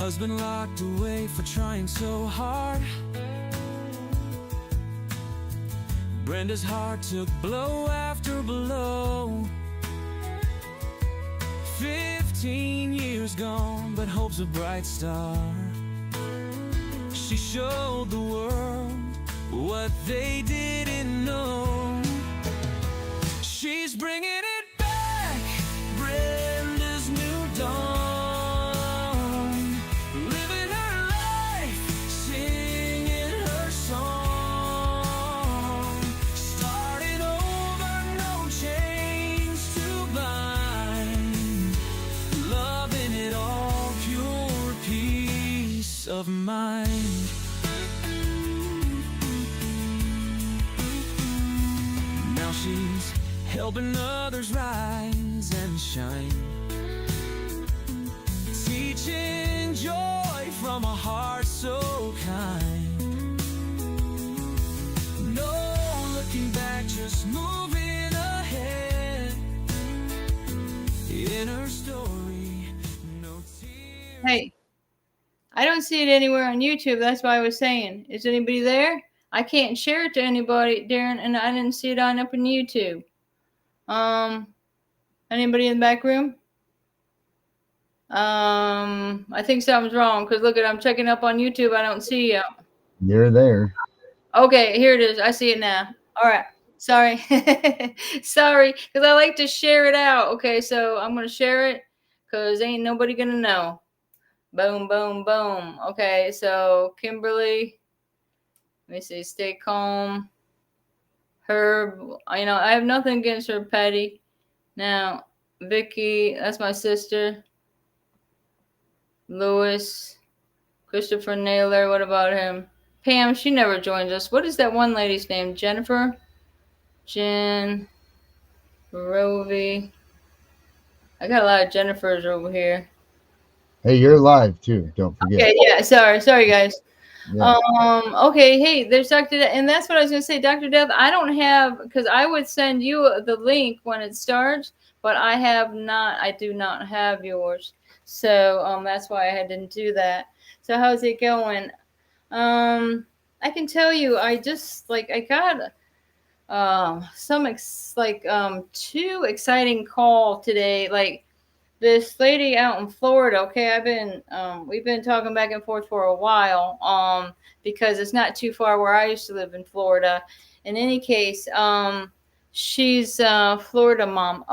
Husband locked away for trying so hard. Brenda's heart took blow after blow. 15 years gone, but hope's a bright star. She showed the world what they didn't know. She's bringing it back, Brenda's new dawn. Living her life, singing her song. Starting over, no chains to bind. Loving it all, pure peace of mind. Now she's helping others rise and shine, teaching joy from a heart so kind. No looking back, just moving ahead. In her story, no tears. Hey, I don't see it anywhere on YouTube. That's why I was saying. Is anybody there? I can't share it to anybody, Darren, and I didn't see it on up in YouTube. Anybody in the back room? I think something's wrong because look at, I'm checking up on YouTube. I don't see you. You're there. Okay, here it is. I see it now. All right. Sorry. Sorry, because I like to share it out. Okay, so I'm going to share it because ain't nobody going to know. Boom, boom, boom. Okay, so Kimberly, let me see, stay calm. Herb, I have nothing against her, Patty. Now, Vicky, that's my sister. Lewis, Christopher Naylor, what about him? Pam, she never joins us. What is that one lady's name? Jennifer? Jen, Rovi. I got a lot of Jennifers over here. Hey, you're live too. Don't forget. Okay, yeah, sorry guys. Yeah. Okay, hey, there's Dr. And that's what I was going to say, Dr. Death. I don't have, because I would send you the link when it starts, but I do not have yours. So that's why I didn't do that. So how's it going? I can tell you, I just I got two exciting call today. This lady out in Florida, okay, we've been talking back and forth for a while, because it's not too far where I used to live in Florida. In any case, she's a Florida mom.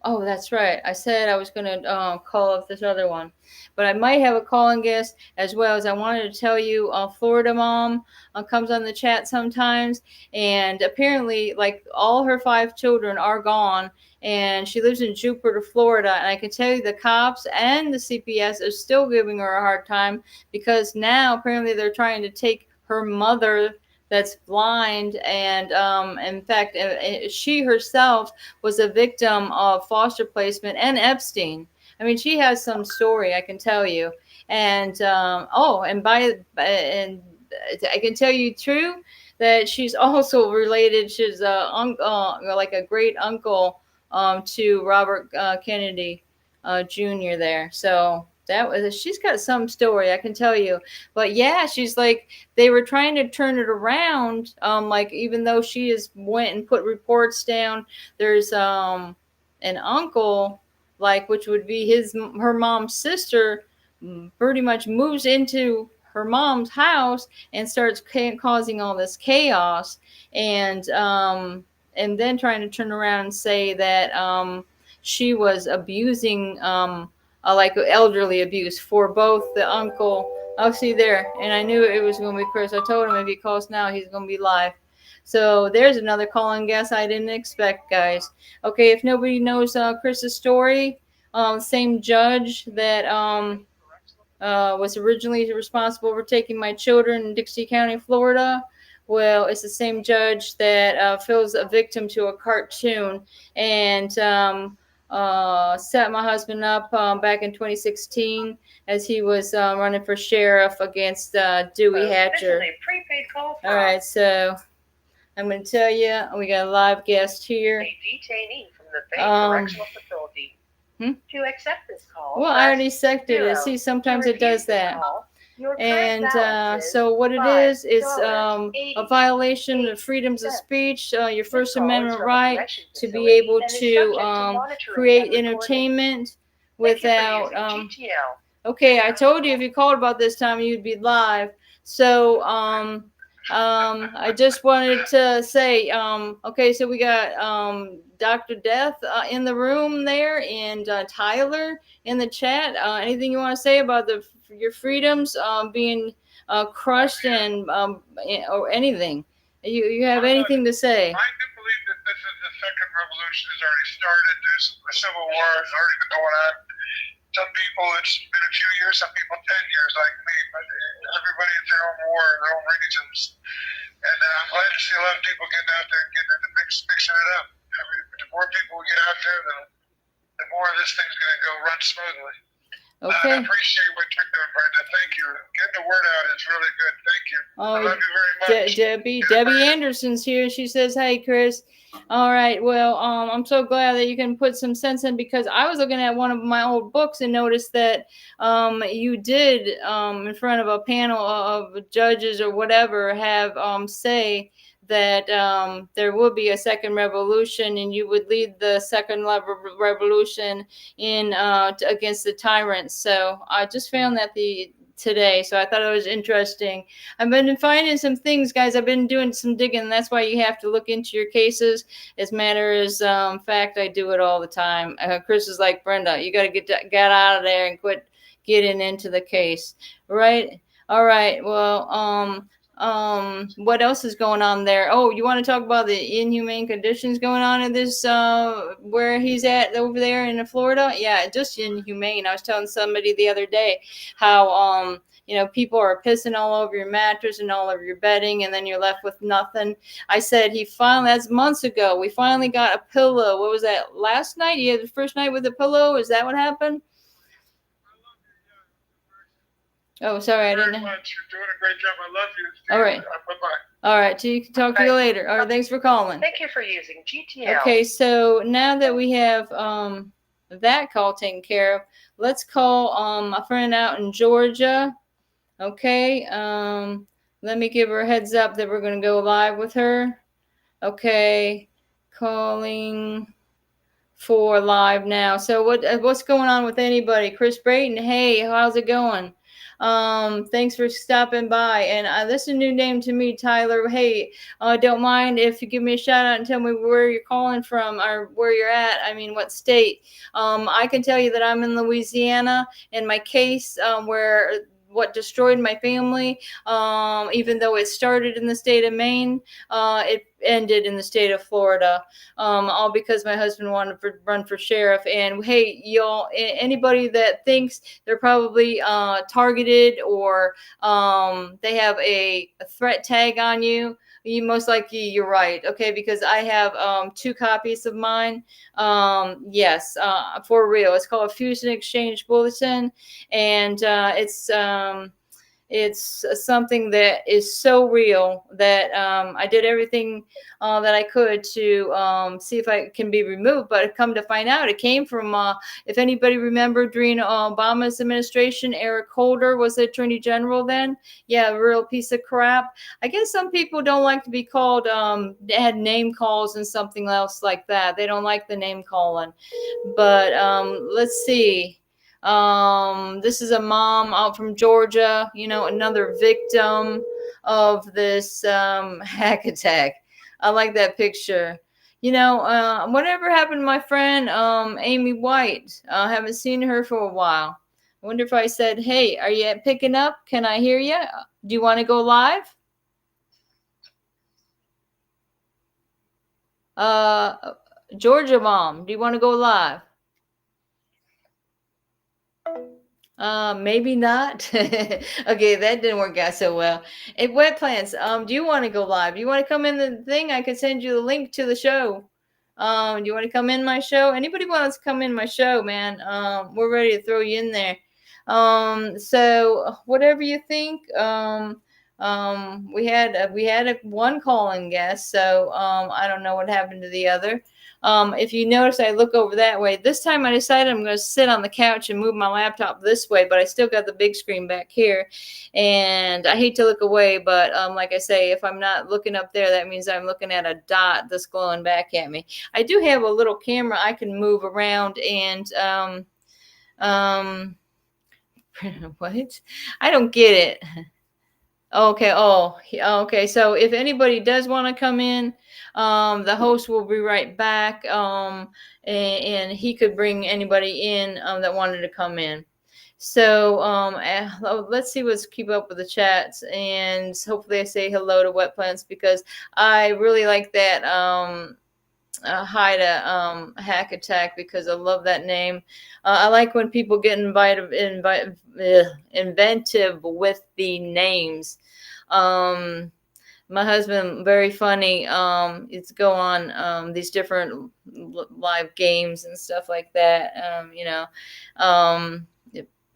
Oh, that's right. I said I was going to call up this other one, but I might have a calling guest as well. As I wanted to tell you, Florida mom comes on the chat sometimes, and apparently, all her 5 children are gone, and she lives in Jupiter, Florida. And I can tell you, the cops and the CPS are still giving her a hard time because now apparently they're trying to take her mother, that's blind, and in fact, she herself was a victim of foster placement and Epstein. I mean, she has some story, I can tell you. And and I can tell you too that she's also related. She's a great uncle to Robert Kennedy Jr. there. So she's got some story, I can tell you. But yeah, she's they were trying to turn it around. Even though she went and put reports down, there's an uncle, which would be her mom's sister, pretty much moves into her mom's house and starts causing all this chaos, and then trying to turn around and say that she was abusing elderly abuse for both the uncle. Oh, see there. And I knew it was going to be Chris. I told him if he calls now, he's going to be live. So there's another call-in guest I didn't expect, guys. Okay, if nobody knows Chris's story, same judge that was originally responsible for taking my children in Dixie County, Florida. Well, it's the same judge that feels a victim to a cartoon and set my husband up back in 2016 as he was running for sheriff against Dewey Hatcher. This is a prepaid call from All right, so I'm going to tell you, we got a live guest here. a detainee from the Bay Correctional Facility. To accept this call, well, I already accepted it. See, sometimes it does that. And so what it is, it's a violation of freedoms of speech, your First Amendment right to be able to create entertainment without. Okay, I told you if you called about this time, you'd be live. So I just wanted to say, okay, so we got Dr. Death in the room there, and Tyler in the chat. Anything you want to say about your freedoms being crushed and or anything? You have anything to say? I do believe that this is the second revolution has already started. There's a civil war has already been going on. Some people, it's been a few years, some people 10 years like me, but everybody has their own war, their own reasons. And I'm glad to see a lot of people getting out there and getting into mixing it up. I mean, the more people we get out there, the more this thing's going to go run smoothly. Okay. I appreciate what you're doing, Brenda. Thank you. Getting the word out is really good. Thank you. I love you very much. Debbie Anderson's here. She says, "Hey, Chris." All right. Well, I'm so glad that you can put some sense in, because I was looking at one of my old books and noticed that you did in front of a panel of judges or whatever have say that there would be a second revolution, and you would lead the second revolution in against the tyrants. So I just found that today, so I thought it was interesting. I've been finding some things, guys. I've been doing some digging, and that's why you have to look into your cases. As matter as fact, I do it all the time. Chris is like, Brenda, you got to get out of there and quit getting into the case, right? All right. Well, what else is going on there? Oh, you want to talk about the inhumane conditions going on in this where he's at over there in Florida? Yeah, just inhumane. I was telling somebody the other day how people are pissing all over your mattress and all over your bedding, and then you're left with nothing. I said that's months ago. We finally got a pillow. What was that, last night? You had the first night with a pillow? Is that what happened? Oh, sorry, I didn't know. You're doing a great job. I love you. All right. Bye-bye. All right. Talk to you later. All right. Thanks for calling. Thank you for using GTL. Okay. So now that we have that call taken care of, let's call a friend out in Georgia. Okay. Let me give her a heads up that we're going to go live with her. Okay. Calling for live now. So what's going on with anybody? Chris Brayton. Hey, how's it going? Thanks for stopping by. And this is a new name to me, Tyler. Hey, don't mind if you give me a shout out and tell me where you're calling from or where you're at. I mean, what state. I can tell you that I'm in Louisiana, and my case where what destroyed my family, even though it started in the state of Maine, it ended in the state of Florida, all because my husband wanted to run for sheriff. And hey, y'all, anybody that thinks they're probably targeted or they have a threat tag on you, you most likely, you're right. Okay, because I have 2 copies of mine. Yes, for real. It's called a Fusion Exchange Bulletin, and it's something that is so real that I did everything that I could to see if I can be removed. But come to find out, it came from, if anybody remember, during Obama's administration, Eric Holder was the Attorney General then. Yeah, a real piece of crap. I guess some people don't like to be called, had name calls and something else like that. They don't like the name calling. But let's see. This is a mom out from Georgia, another victim of this hack attack. I like that picture. Whatever happened to my friend Amy White? I haven't seen her for a while. I wonder if I said, hey, are you picking up? Can I hear you? Do you want to go live? Georgia mom, do you want to go live? Maybe not. Okay, that didn't work out so well. Hey, Wet Plants, do you want to go live? Do you want to come in the thing? I could send you the link to the show. Do you want to come in my show? Anybody wants to come in my show, man? We're ready to throw you in there. So whatever you think, We had one calling guest, so I don't know what happened to the other. If you notice, I look over that way. This time I decided I'm going to sit on the couch and move my laptop this way, but I still got the big screen back here. And I hate to look away, but like I say, if I'm not looking up there, that means I'm looking at a dot that's glowing back at me. I do have a little camera I can move around and what? I don't get it. Okay. Oh, okay. So if anybody does want to come in, the host will be right back. And he could bring anybody in that wanted to come in. So let's see, let's keep up with the chats, and hopefully I say hello to Wet Plants, because I really like that hi to Hack Attack, because I love that name. I like when people get inventive with the names. My husband, very funny. It's go on these different live games and stuff like that.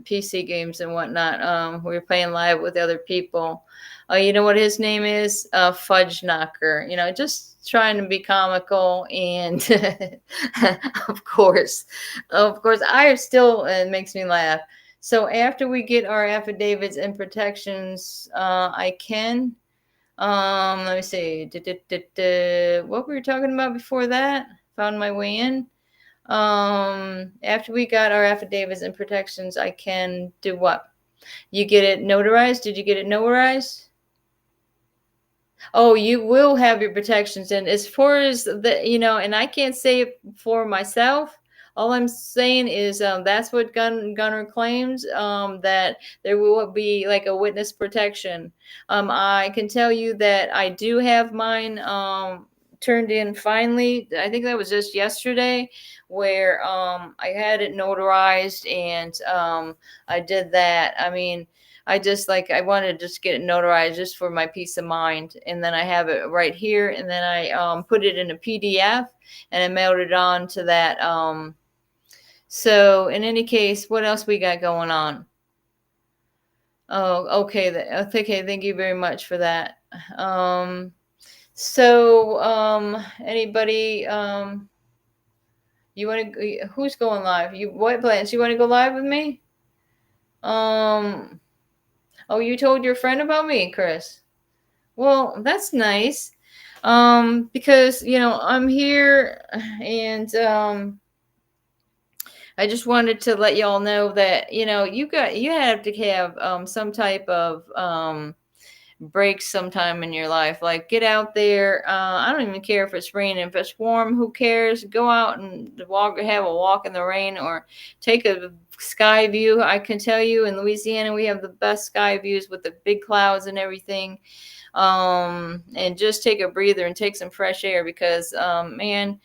PC games and whatnot. We were playing live with other people. You know what his name is? Fudge Knocker. Just trying to be comical, and of course, I still, it makes me laugh. So after we get our affidavits and protections, I can. Let me see. What we were talking about before that? Found my way in. After we got our affidavits and protections, I can do what? You get it notarized? Did you get it notarized? Oh, you will have your protections. And as far as and I can't say it for myself. All I'm saying is that's what Gunner claims, that there will be like a witness protection. I can tell you that I do have mine turned in finally. I think that was just yesterday, where I had it notarized, and I did that. I mean, I wanted to just get it notarized just for my peace of mind. And then I have it right here. And then I put it in a PDF and I mailed it on to that. So in any case, what else we got going on? Oh, okay. Okay. Thank you very much for that. Anybody, you want to, who's going live? What plans? You want to go live with me? Oh, you told your friend about me, Chris. Well, that's nice. Because I'm here, and I just wanted to let y'all know that you have to have some type of break sometime in your life. Like, get out there. I don't even care if it's raining, if it's warm, who cares? Go out and have a walk in the rain, or take a sky view. I can tell you, in Louisiana, we have the best sky views with the big clouds and everything. And just take a breather and take some fresh air, because man,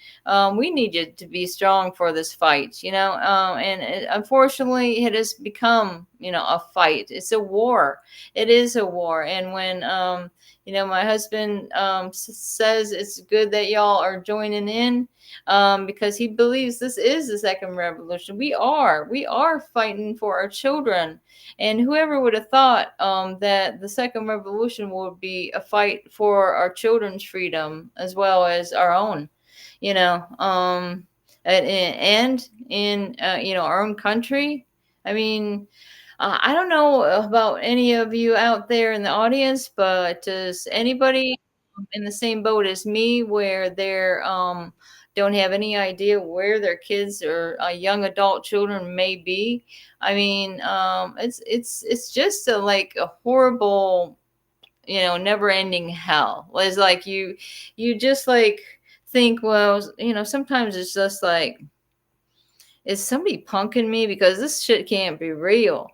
we need you to be strong for this fight, and unfortunately it has become a fight. It's a war. It is a war. And when my husband says it's good that y'all are joining in, because he believes this is the second revolution. We are fighting for our children. And whoever would have thought that the second revolution would be a fight for our children's freedom as well as our own, and in our own country. I mean, I don't know about any of you out there in the audience, but does anybody in the same boat as me, where they're don't have any idea where their kids or young adult children may be? I mean, it's just a horrible, never-ending hell. It's like you just think, well, sometimes it's just like, is somebody punking me, because this shit can't be real.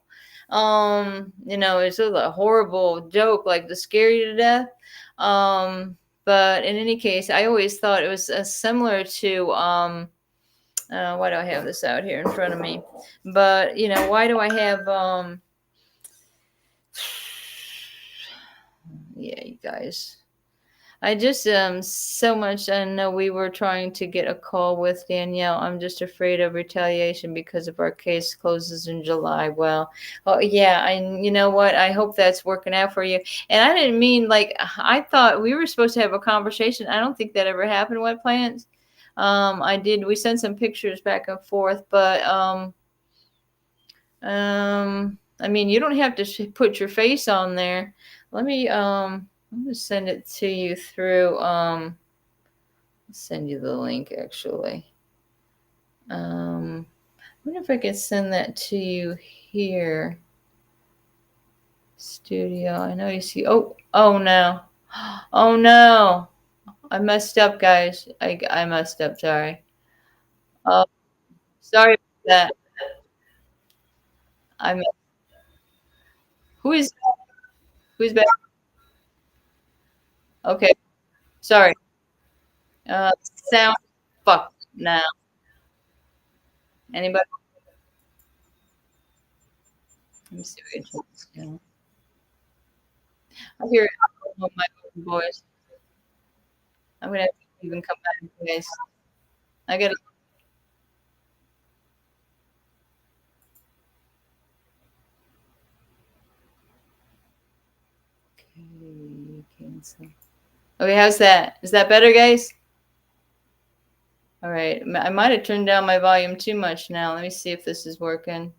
It's just a horrible joke, like to scare you to death. But in any case, I always thought it was similar to why do I have this out here in front of me? But why do I have yeah, you guys. I just so much. I know we were trying to get a call with Danielle. I'm just afraid of retaliation because of our case closes in July. Well, oh yeah, you know what? I hope that's working out for you. And I didn't mean like I thought we were supposed to have a conversation. I don't think that ever happened. Wet plants. I did. We sent some pictures back and forth, but I mean, you don't have to put your face on there. Let me I'm gonna send it to you through send you the link actually. I wonder if I can send that to you here. Studio. I know you see. Oh no. Oh no. I messed up, guys. I messed up. Sorry. Oh, sorry about that. I'm. Who is who's back? Okay. Sorry. Sound fuck now. Anybody? Let me see what it's doing. I hear it on my voice. I'm gonna have to even come back, guys. I gotta. Okay, cancel. Okay, how's that? Is that better, guys? All right. I might have turned down my volume too much now. Let me see if this is working.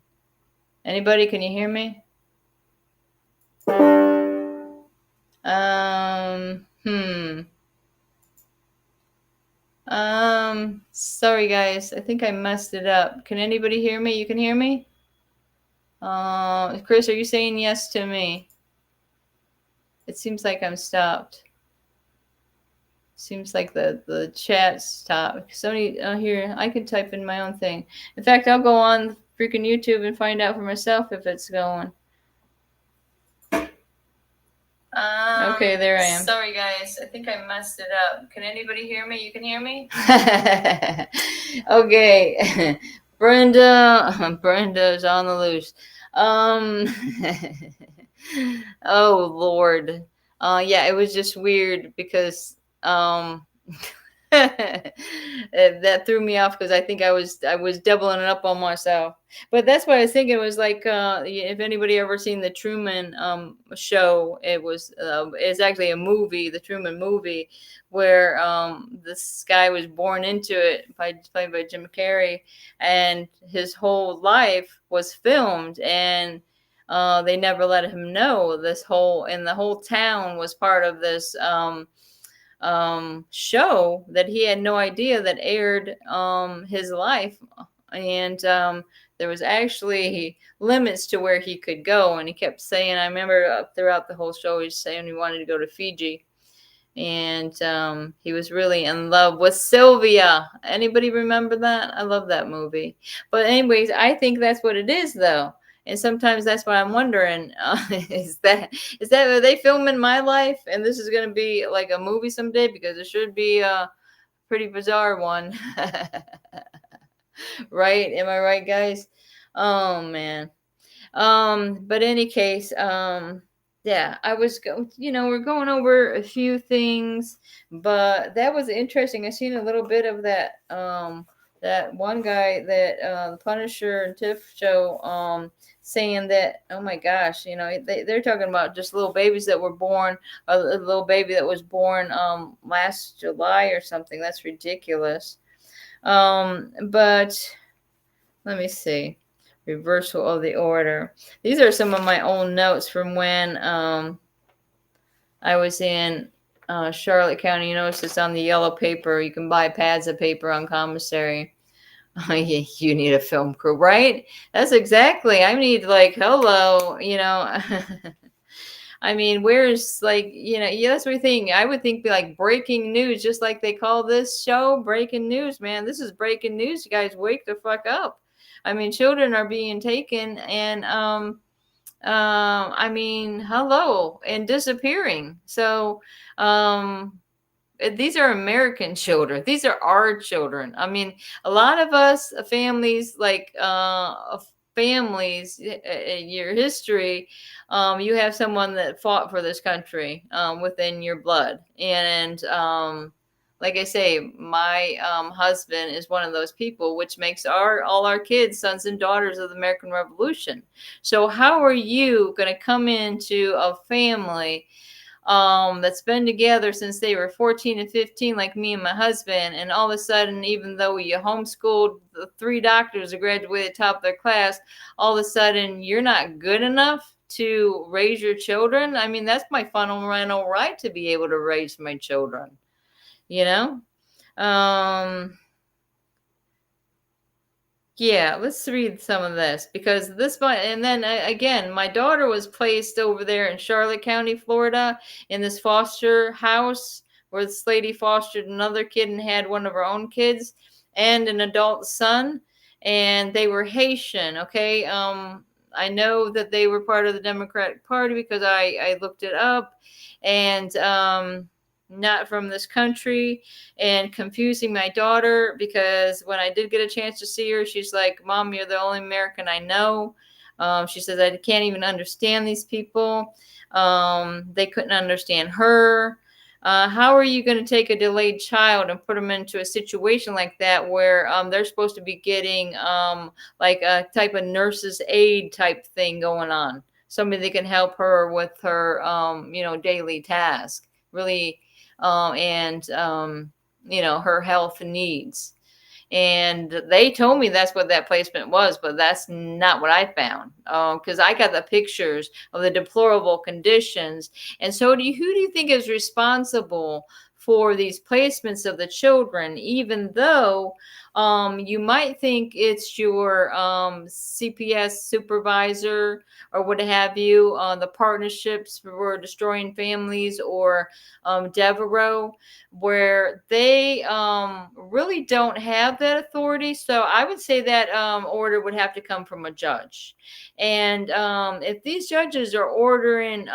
Anybody, can you hear me? Hmm. Sorry guys. I think I messed it up. Can anybody hear me? You can hear me? Chris, are you saying yes to me? It seems like I'm stopped. Seems like the chat stopped. Somebody here, I can type in my own thing. In fact, I'll go on freaking YouTube and find out for myself if it's going. Okay, there I am. Sorry, guys. I think I messed it up. Can anybody hear me? You can hear me? Okay. Brenda's on the loose. Um, oh, Lord. Yeah, it was just weird because that threw me off because I think I was doubling it up on myself. But that's what I was thinking. It was like if anybody ever seen the Truman show, it's actually a movie, the Truman movie, where this guy was born into it played by Jim Carrey, and his whole life was filmed, and they never let him know the whole town was part of this show that he had no idea that aired his life, and there was actually limits to where he could go, and he kept saying, I remember throughout the whole show he's saying he wanted to go to Fiji, and he was really in love with Sylvia. Anybody remember that? I love that movie. But anyways, I think that's what it is though. And sometimes that's why I'm wondering, is that are they filming my life and this is going to be like a movie someday, because it should be a pretty bizarre one. Right? Am I right, guys? Oh man. But any case, yeah, we're going over a few things, but that was interesting. I seen a little bit of that one guy that the Punisher and Tiff show saying that, oh my gosh, they're talking about just little babies that were born, a little baby that was born last July or something. That's ridiculous. But let me see. Reversal of the order. These are some of my own notes from when I was in Charlotte County. You notice it's on the yellow paper. You can buy pads of paper on commissary. You need a film crew, right? That's exactly. I need like, hello, I mean, where's like, yeah, that's what we think. I would think be like breaking news, just like they call this show breaking news, man. This is breaking news. You guys wake the fuck up. I mean, children are being taken and, I mean, hello, and disappearing. So, these are American children. These are our children. I mean, a lot of us families like families, your history, you have someone that fought for this country within your blood. And like I say, my husband is one of those people, which makes all our kids sons and daughters of the American Revolution. So how are you going to come into a family that's been together since they were 14 and 15, like me and my husband, and all of a sudden, even though you homeschooled the 3 doctors that graduated top of their class, all of a sudden you're not good enough to raise your children? I mean, that's my fundamental right to be able to raise my children, you know? Yeah, let's read some of this, because this one, and then again, my daughter was placed over there in Charlotte County, Florida, in this foster house where this lady fostered another kid and had one of her own kids and an adult son, and they were Haitian. Okay, I know that they were part of the Democratic Party because I looked it up, and not from this country, and confusing my daughter, because when I did get a chance to see her, she's like, Mom, you're the only American I know. She says, I can't even understand these people. They couldn't understand her. How are you going to take a delayed child and put them into a situation like that where they're supposed to be getting like a type of nurse's aid type thing going on? Somebody that can help her with her, daily task, really, and her health needs. And they told me that's what that placement was, but that's not what I found, because I got the pictures of the deplorable conditions. And so who do you think is responsible for these placements of the children, even though you might think it's your CPS supervisor or what have you, the partnerships for destroying families, or Devereaux, where they really don't have that authority. So I would say that order would have to come from a judge. And if these judges are ordering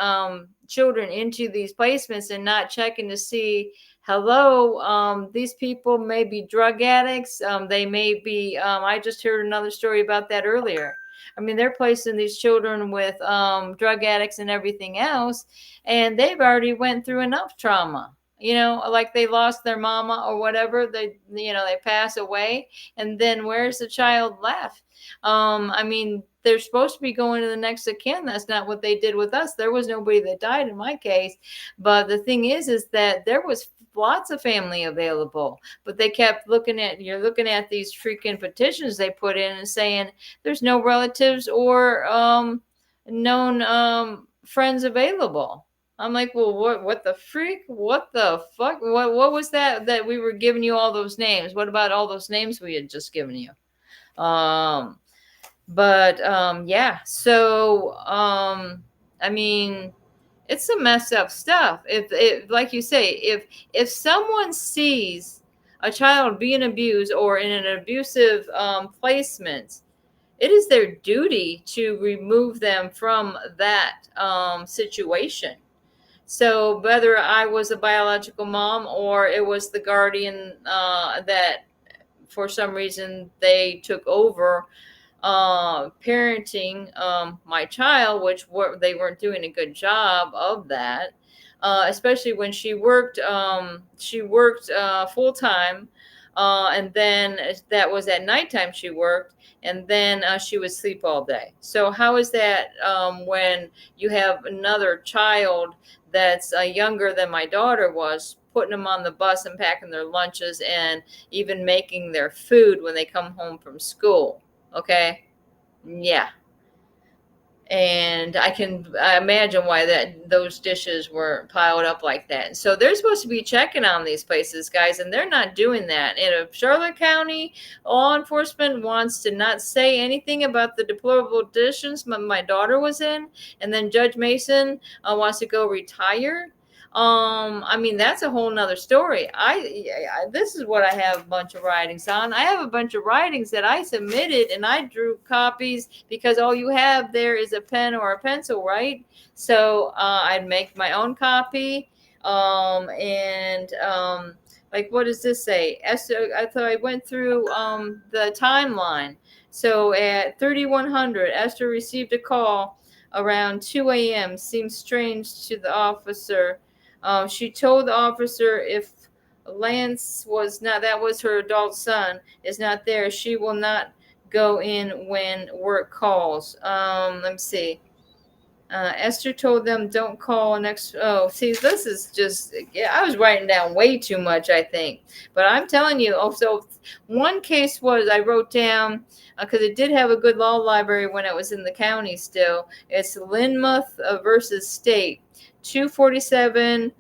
children into these placements and not checking to see, hello, these people may be drug addicts, they may be, I just heard another story about that earlier. I mean, they're placing these children with drug addicts and everything else, and they've already went through enough trauma. Like they lost their mama or whatever, they pass away, and then where's the child left? I mean, they're supposed to be going to the next of kin. That's not what they did with us. There was nobody that died in my case. But the thing is that there was lots of family available, but they kept looking at these freaking petitions they put in and saying there's no relatives or known friends available. I'm like, well, what the freak? What the fuck? What was that we were giving you all those names? What about all those names we had just given you? Yeah. So, I mean, it's some messed up stuff. If like you say, if someone sees a child being abused or in an abusive placement, it is their duty to remove them from that situation. So whether I was a biological mom or it was the guardian that for some reason they took over parenting my child, which they weren't doing a good job of that, especially when she worked full time, and then that was at nighttime she worked, and then she would sleep all day. So how is that when you have another child that's younger than my daughter was, putting them on the bus and packing their lunches and even making their food when they come home from school? Okay. Yeah. And I can imagine why those dishes were piled up like that. So they're supposed to be checking on these places, guys, and they're not doing that. And if Charlotte County law enforcement wants to not say anything about the deplorable conditions my daughter was in, and then Judge Mason wants to go retire, I mean, that's a whole nother story. This is what I have a bunch of writings on. I have a bunch of writings that I submitted, and I drew copies because all you have there is a pen or a pencil, right? So I'd make my own copy, and like, what does this say? Esther, I thought I went through the timeline. So at 3100, Esther received a call around 2 a.m. Seems strange to the officer. She told the officer if Lance was not, that was her adult son, is not there, she will not go in when work calls. Let me see. Esther told them don't call next. Oh, see, this is just, yeah, I was writing down way too much, I think. But I'm telling you, so one case was I wrote down, because it did have a good law library when it was in the county still. It's Linmuth versus State, 247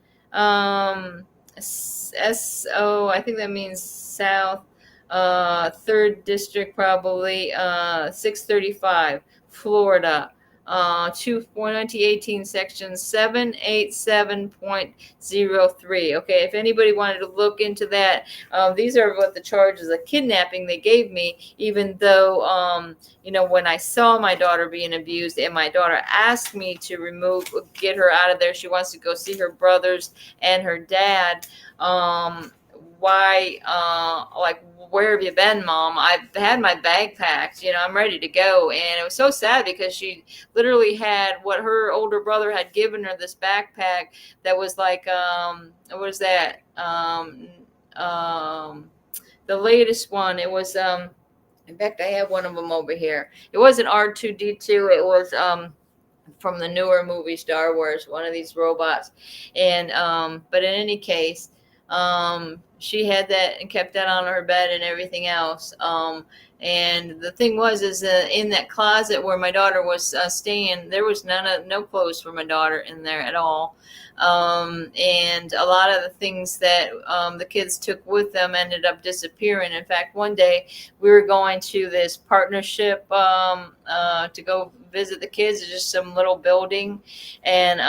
SO, I think that means South, 3rd District, probably, 635, Florida. 2018 section 787.03. Okay, if anybody wanted to look into that, these are what the charges of kidnapping they gave me, even though, when I saw my daughter being abused and my daughter asked me to get her out of there. She wants to go see her brothers and her dad. Why, like, where have you been, Mom? I've had my bag packed, I'm ready to go. And it was so sad because she literally had what her older brother had given her, this backpack that was like, what was that? The latest one. It was, in fact, I have one of them over here. It wasn't R2D2. It was, from the newer movie Star Wars, one of these robots. And but in any case, she had that and kept that on her bed and everything else. And the thing was, is in that closet where my daughter was staying, there was no clothes for my daughter in there at all. And a lot of the things that the kids took with them ended up disappearing. In fact, one day we were going to this partnership to go visit the kids. It's just some little building, and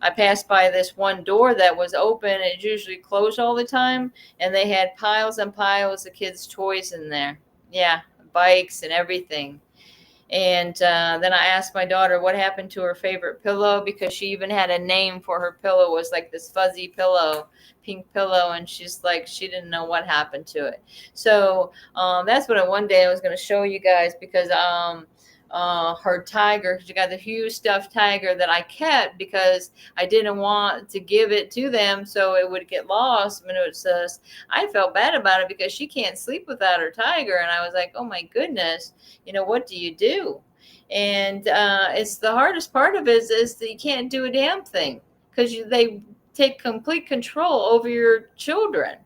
I passed by this one door that was open. It's usually closed all the time, and they had piles and piles of kids' toys in there. Yeah, bikes and everything. And then I asked my daughter what happened to her favorite pillow, because she even had a name for her pillow. It was like this fuzzy pillow, pink pillow. And she's like, she didn't know what happened to it. So that's what one day I was going to show you guys, because her tiger, she got the huge stuffed tiger that I kept because I didn't want to give it to them so it would get lost. And it was I felt bad about it because she can't sleep without her tiger. And I was like, oh my goodness, what do you do? And it's the hardest part of it is that you can't do a damn thing, because they take complete control over your children.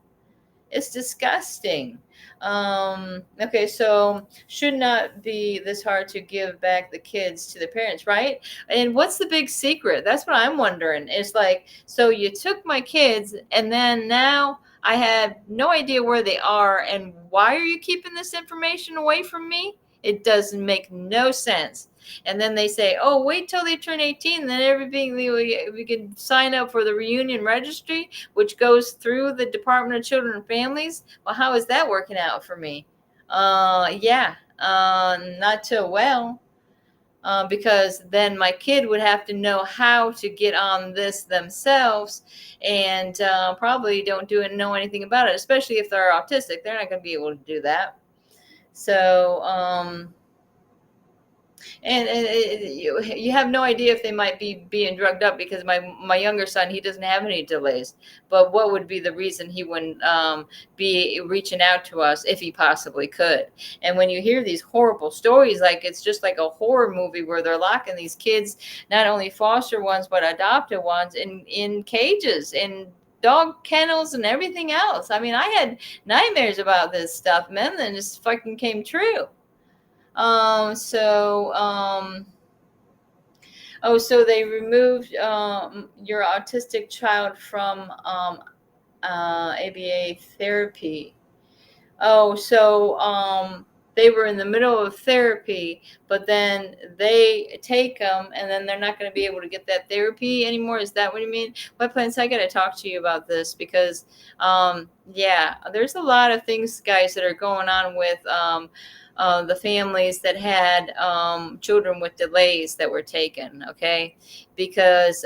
It's disgusting. Okay, so should not be this hard to give back the kids to the parents, right? And what's the big secret? That's what I'm wondering. It's like, so you took my kids, and then now I have no idea where they are, and why are you keeping this information away from me? It doesn't make no sense. And then they say, oh, wait till they turn 18, then everything, we can sign up for the reunion registry, which goes through the Department of Children and Families. Well, how is that working out for me? Not too well. Because then my kid would have to know how to get on this themselves, and probably don't know anything about it, especially if they're autistic. They're not going to be able to do that. So, and you have no idea if they might be being drugged up, because my younger son, he doesn't have any delays. But what would be the reason he wouldn't be reaching out to us if he possibly could? And when you hear these horrible stories, like it's just like a horror movie where they're locking these kids, not only foster ones but adopted ones, in cages, in dog kennels and everything else. I mean, I had nightmares about this stuff, man, and it just fucking came true. So they removed your autistic child from ABA therapy. They were in the middle of therapy, but then they take them, and then they're not going to be able to get that therapy anymore. Is that what you mean? White Plants, I got to talk to you about this, because there's a lot of things, guys, that are going on with the families that had children with delays that were taken, okay? Because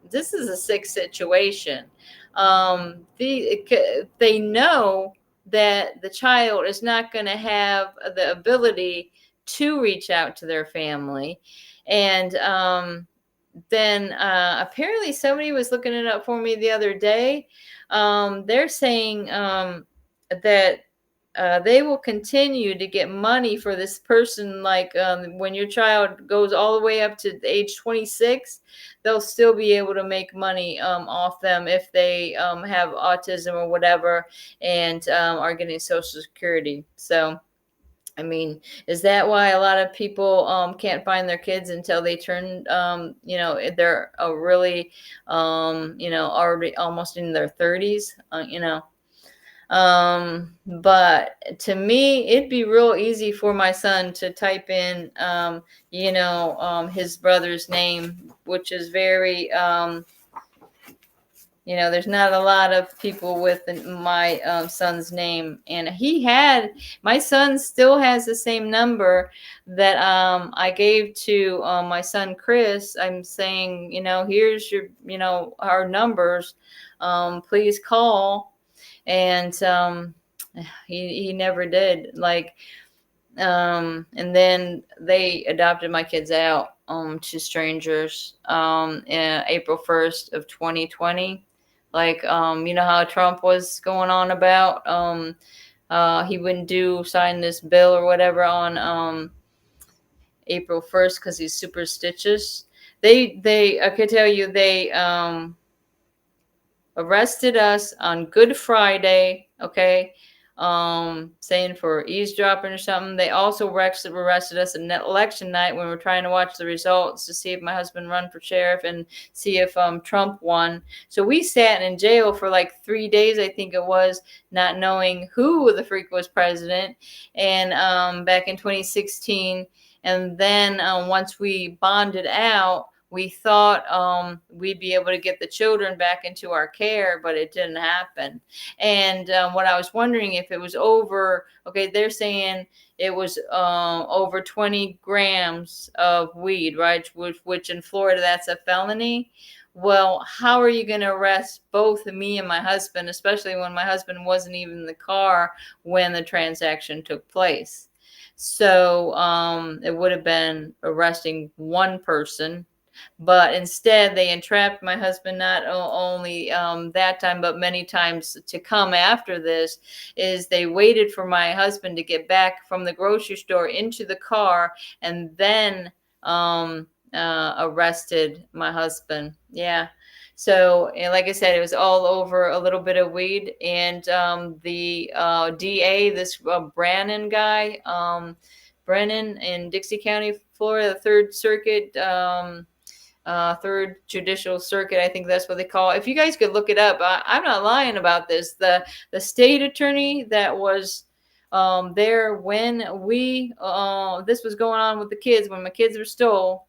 this is a sick situation. they know that the child is not going to have the ability to reach out to their family. And then apparently somebody was looking it up for me the other day. They're saying that they will continue to get money for this person. Like when your child goes all the way up to age 26, they'll still be able to make money off them if they have autism or whatever, and are getting Social Security. So, I mean, is that why a lot of people can't find their kids until they turn, they're really, already almost in their 30s, But to me, it'd be real easy for my son to type in, his brother's name, which is very, there's not a lot of people with my son's name. And my son still has the same number that I gave to my son, Chris. I'm saying, here's your, our numbers. Please call. And he never did. Like, and then they adopted my kids out to strangers April 1st of 2020. Like, how Trump was going on about he wouldn't sign this bill or whatever on April 1st because he's superstitious. I could tell you, they arrested us on Good Friday, okay, saying for eavesdropping or something. They also arrested us on election night when we were trying to watch the results to see if my husband run for sheriff and see if Trump won. So we sat in jail for like 3 days, I think it was, not knowing who the freak was president. And back in 2016, and then once we bonded out, we thought we'd be able to get the children back into our care, but it didn't happen. And what I was wondering, if it was over, okay, they're saying it was over 20 grams of weed, right? Which in Florida, that's a felony. Well, how are you going to arrest both me and my husband, especially when my husband wasn't even in the car when the transaction took place? So it would have been arresting one person. But instead, they entrapped my husband, not only that time, but many times to come after this. Is they waited for my husband to get back from the grocery store into the car, and then arrested my husband. Yeah. So, and like I said, it was all over a little bit of weed. And the DA, this Brannon guy, Brennan in Dixie County, Florida, the Third Circuit, Third Judicial Circuit, I think that's what they call it. If you guys could look it up, I'm not lying about this. The state attorney that was there when we this was going on with the kids, when my kids were stole,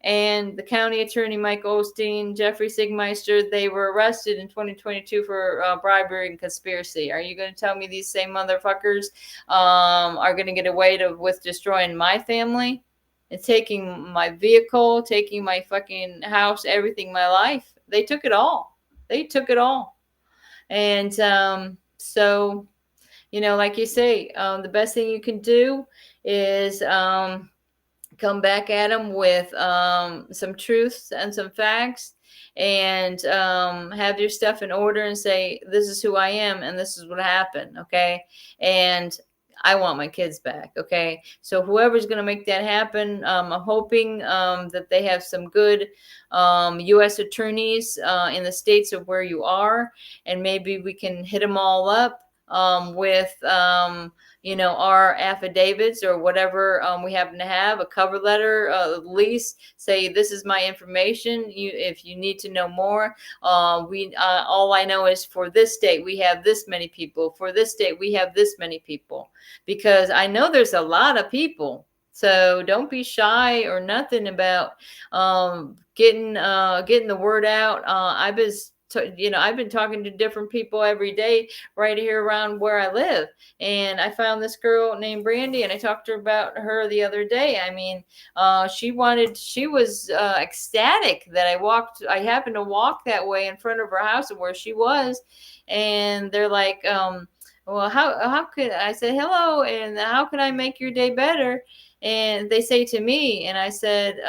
and the county attorney Mike Osteen, Jeffrey Sigmeister, they were arrested in 2022 for bribery and conspiracy. Are you going to tell me these same motherfuckers are going to get away with destroying my family and taking my vehicle, taking my fucking house, everything, my life? They took it all. They took it all. And so, like you say, the best thing you can do is come back at them with some truths and some facts, and have your stuff in order and say, this is who I am and this is what happened, okay? And I want my kids back, okay? So whoever's going to make that happen, I'm hoping that they have some good U.S. attorneys in the states of where you are, and maybe we can hit them all up with our affidavits or whatever we happen to have, a cover letter, at least say, this is my information. If you need to know more, all I know is for this state we have this many people, for this state we have this many people, because I know there's a lot of people. So don't be shy or nothing about getting the word out. I was I've been talking to different people every day right here around where I live. And I found this girl named Brandy, and I talked to her about her the other day. I mean, she was ecstatic that I happened to walk that way in front of her house where she was. And they're like, well, how could I said hello, and how can I make your day better? And they say to me, and I said,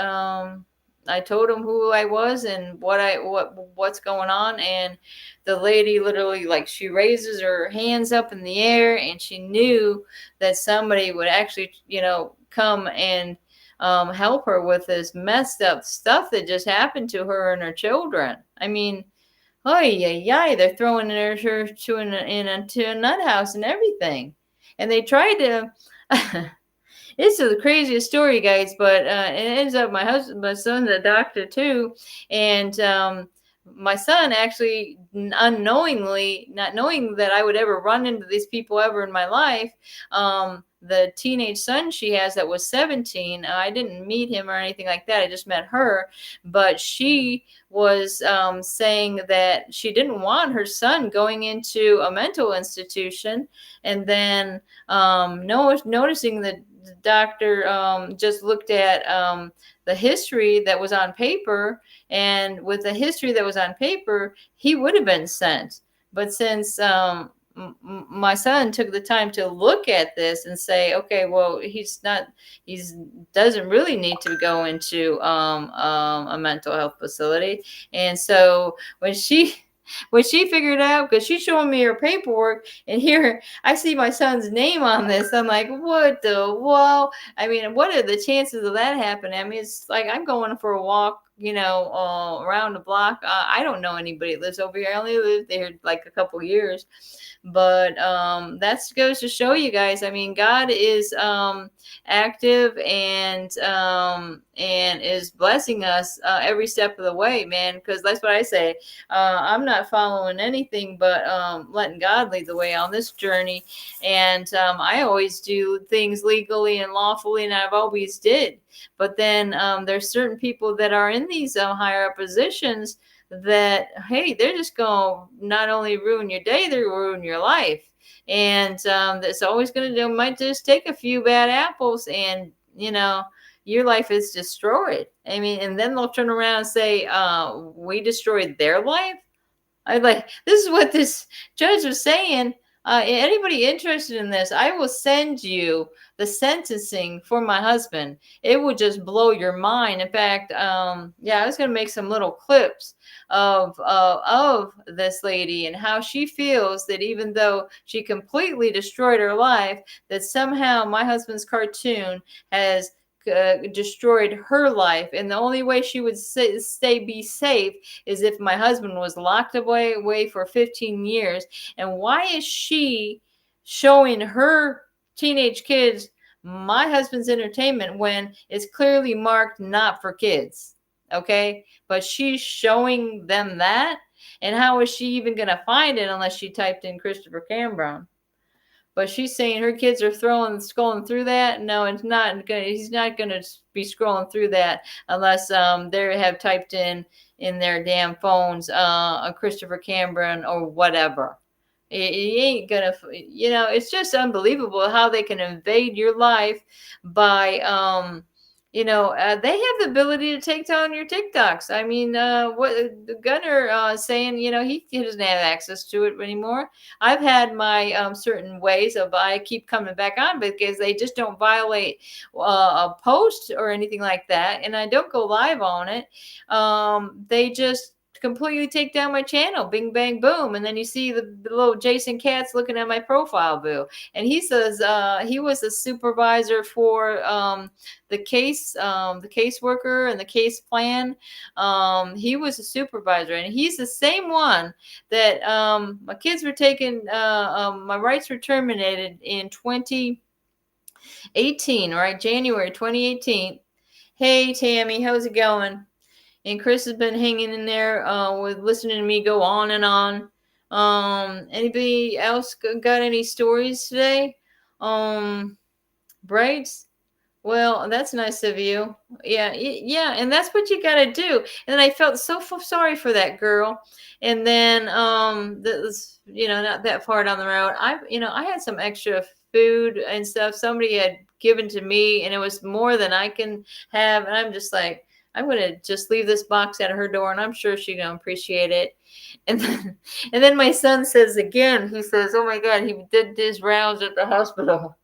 I told them who I was and what's going on. And the lady literally, like, she raises her hands up in the air, and she knew that somebody would actually, come and help her with this messed up stuff that just happened to her and her children. I mean, oh yeah, they're throwing her to a nut house and everything, and they tried to. This is the craziest story, guys, but it ends up my son's a doctor too, and my son actually unknowingly, not knowing that I would ever run into these people ever in my life, the teenage son she has that was 17, I didn't meet him or anything like that. I just met her, but she was saying that she didn't want her son going into a mental institution, and then noticing that the doctor just looked at the history that was on paper, and with the history that was on paper, he would have been sent. But since my son took the time to look at this and say, okay, well, he doesn't really need to go into a mental health facility. And so when she figured out, because she's showing me her paperwork, and here I see my son's name on this, I'm like, what the whoa? I mean, what are the chances of that happening? I mean, it's like I'm going for a walk, around the block. I don't know anybody that lives over here. I only lived there like a couple years. But that goes to show you guys, I mean, God is active and is blessing us every step of the way, man, because that's what I say. I'm not following anything but letting God lead the way on this journey. And I always do things legally and lawfully, and I've always did. But then there's certain people that are in these higher up positions that, hey, they're just going to not only ruin your day, they're going to ruin your life. And that's always going to do, might just take a few bad apples, and, your life is destroyed. I mean, and then they'll turn around and say, we destroyed their life. This is what this judge was saying. Anybody interested in this, I will send you the sentencing for my husband. It would just blow your mind. In fact, I was going to make some little clips of this lady and how she feels that even though she completely destroyed her life, that somehow my husband's cartoon has destroyed her life, and the only way she would be safe is if my husband was locked away for 15 years. And why is she showing her teenage kids my husband's entertainment when it's clearly marked not for kids? Okay, but she's showing them that, and how is she even going to find it unless she typed in Christopher Cambron? But she's saying her kids are scrolling through that. No, it's not going. He's not going to be scrolling through that unless they have typed in their damn phones a Christopher Cambron or whatever. He ain't gonna. It's just unbelievable how they can invade your life by they have the ability to take down your TikToks. I mean, what the Gunner saying, he doesn't have access to it anymore. I've had my certain ways of, I keep coming back on because they just don't violate a post or anything like that, and I don't go live on it. They just completely take down my channel, bing bang boom, and then you see the little Jason Katz looking at my profile view, and he says he was a supervisor for the caseworker and the case plan. He was a supervisor, and he's the same one that my kids were taken, my rights were terminated in 2018, right? January 2018. Hey, Tammy, how's it going? And Chris has been hanging in there with listening to me go on and on. Anybody else got any stories today? Brights? Well, that's nice of you. Yeah, yeah, and that's what you got to do. And then I felt so sorry for that girl. And then that was, not that far down the road. I had some extra food and stuff somebody had given to me, and it was more than I can have. And I'm just like, I'm gonna just leave this box at her door, and I'm sure she's gonna appreciate it. And then, and then my son says again, he says, "Oh my God, he did his rounds at the hospital."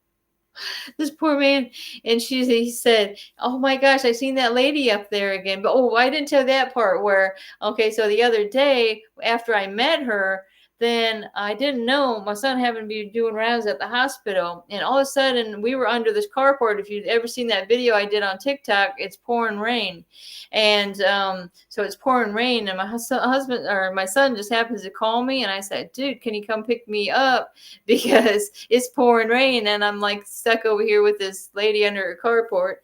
This poor man. And he said, "Oh my gosh, I seen that lady up there again." But I didn't tell that part where, okay, so the other day after I met her, then I didn't know my son happened to be doing rounds at the hospital. And all of a sudden we were under this carport. If you've ever seen that video I did on TikTok, it's pouring rain. And so it's pouring rain. And my husband or my son just happens to call me. And I said, "Dude, can you come pick me up? Because it's pouring rain and I'm like stuck over here with this lady under a carport."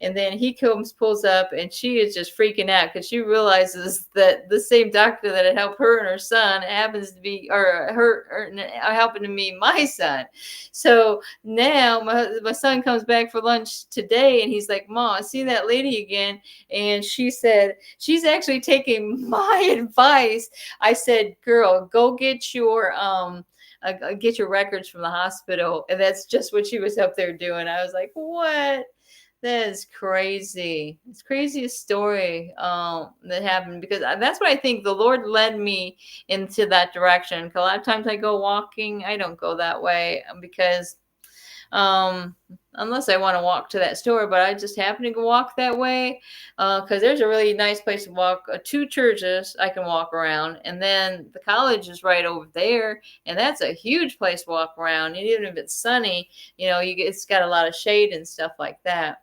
And then he comes, pulls up, and she is just freaking out because she realizes that the same doctor that had helped her and her son happens to be, or helping to be my son. So now my son comes back for lunch today, and he's like, "Mom, I see that lady again," and she said she's actually taking my advice. I said, "Girl, go get your records from the hospital." And that's just what she was up there doing. I was like, "What?" That is crazy. It's craziest story that happened, because that's what I think the Lord led me into that direction. 'Cause a lot of times I go walking, I don't go that way because um unless I want to walk to that store, but I just happen to go walk that way because there's a really nice place to walk, two churches I can walk around, and then the college is right over there, and that's a huge place to walk around. And even if it's sunny, it's got a lot of shade and stuff like that.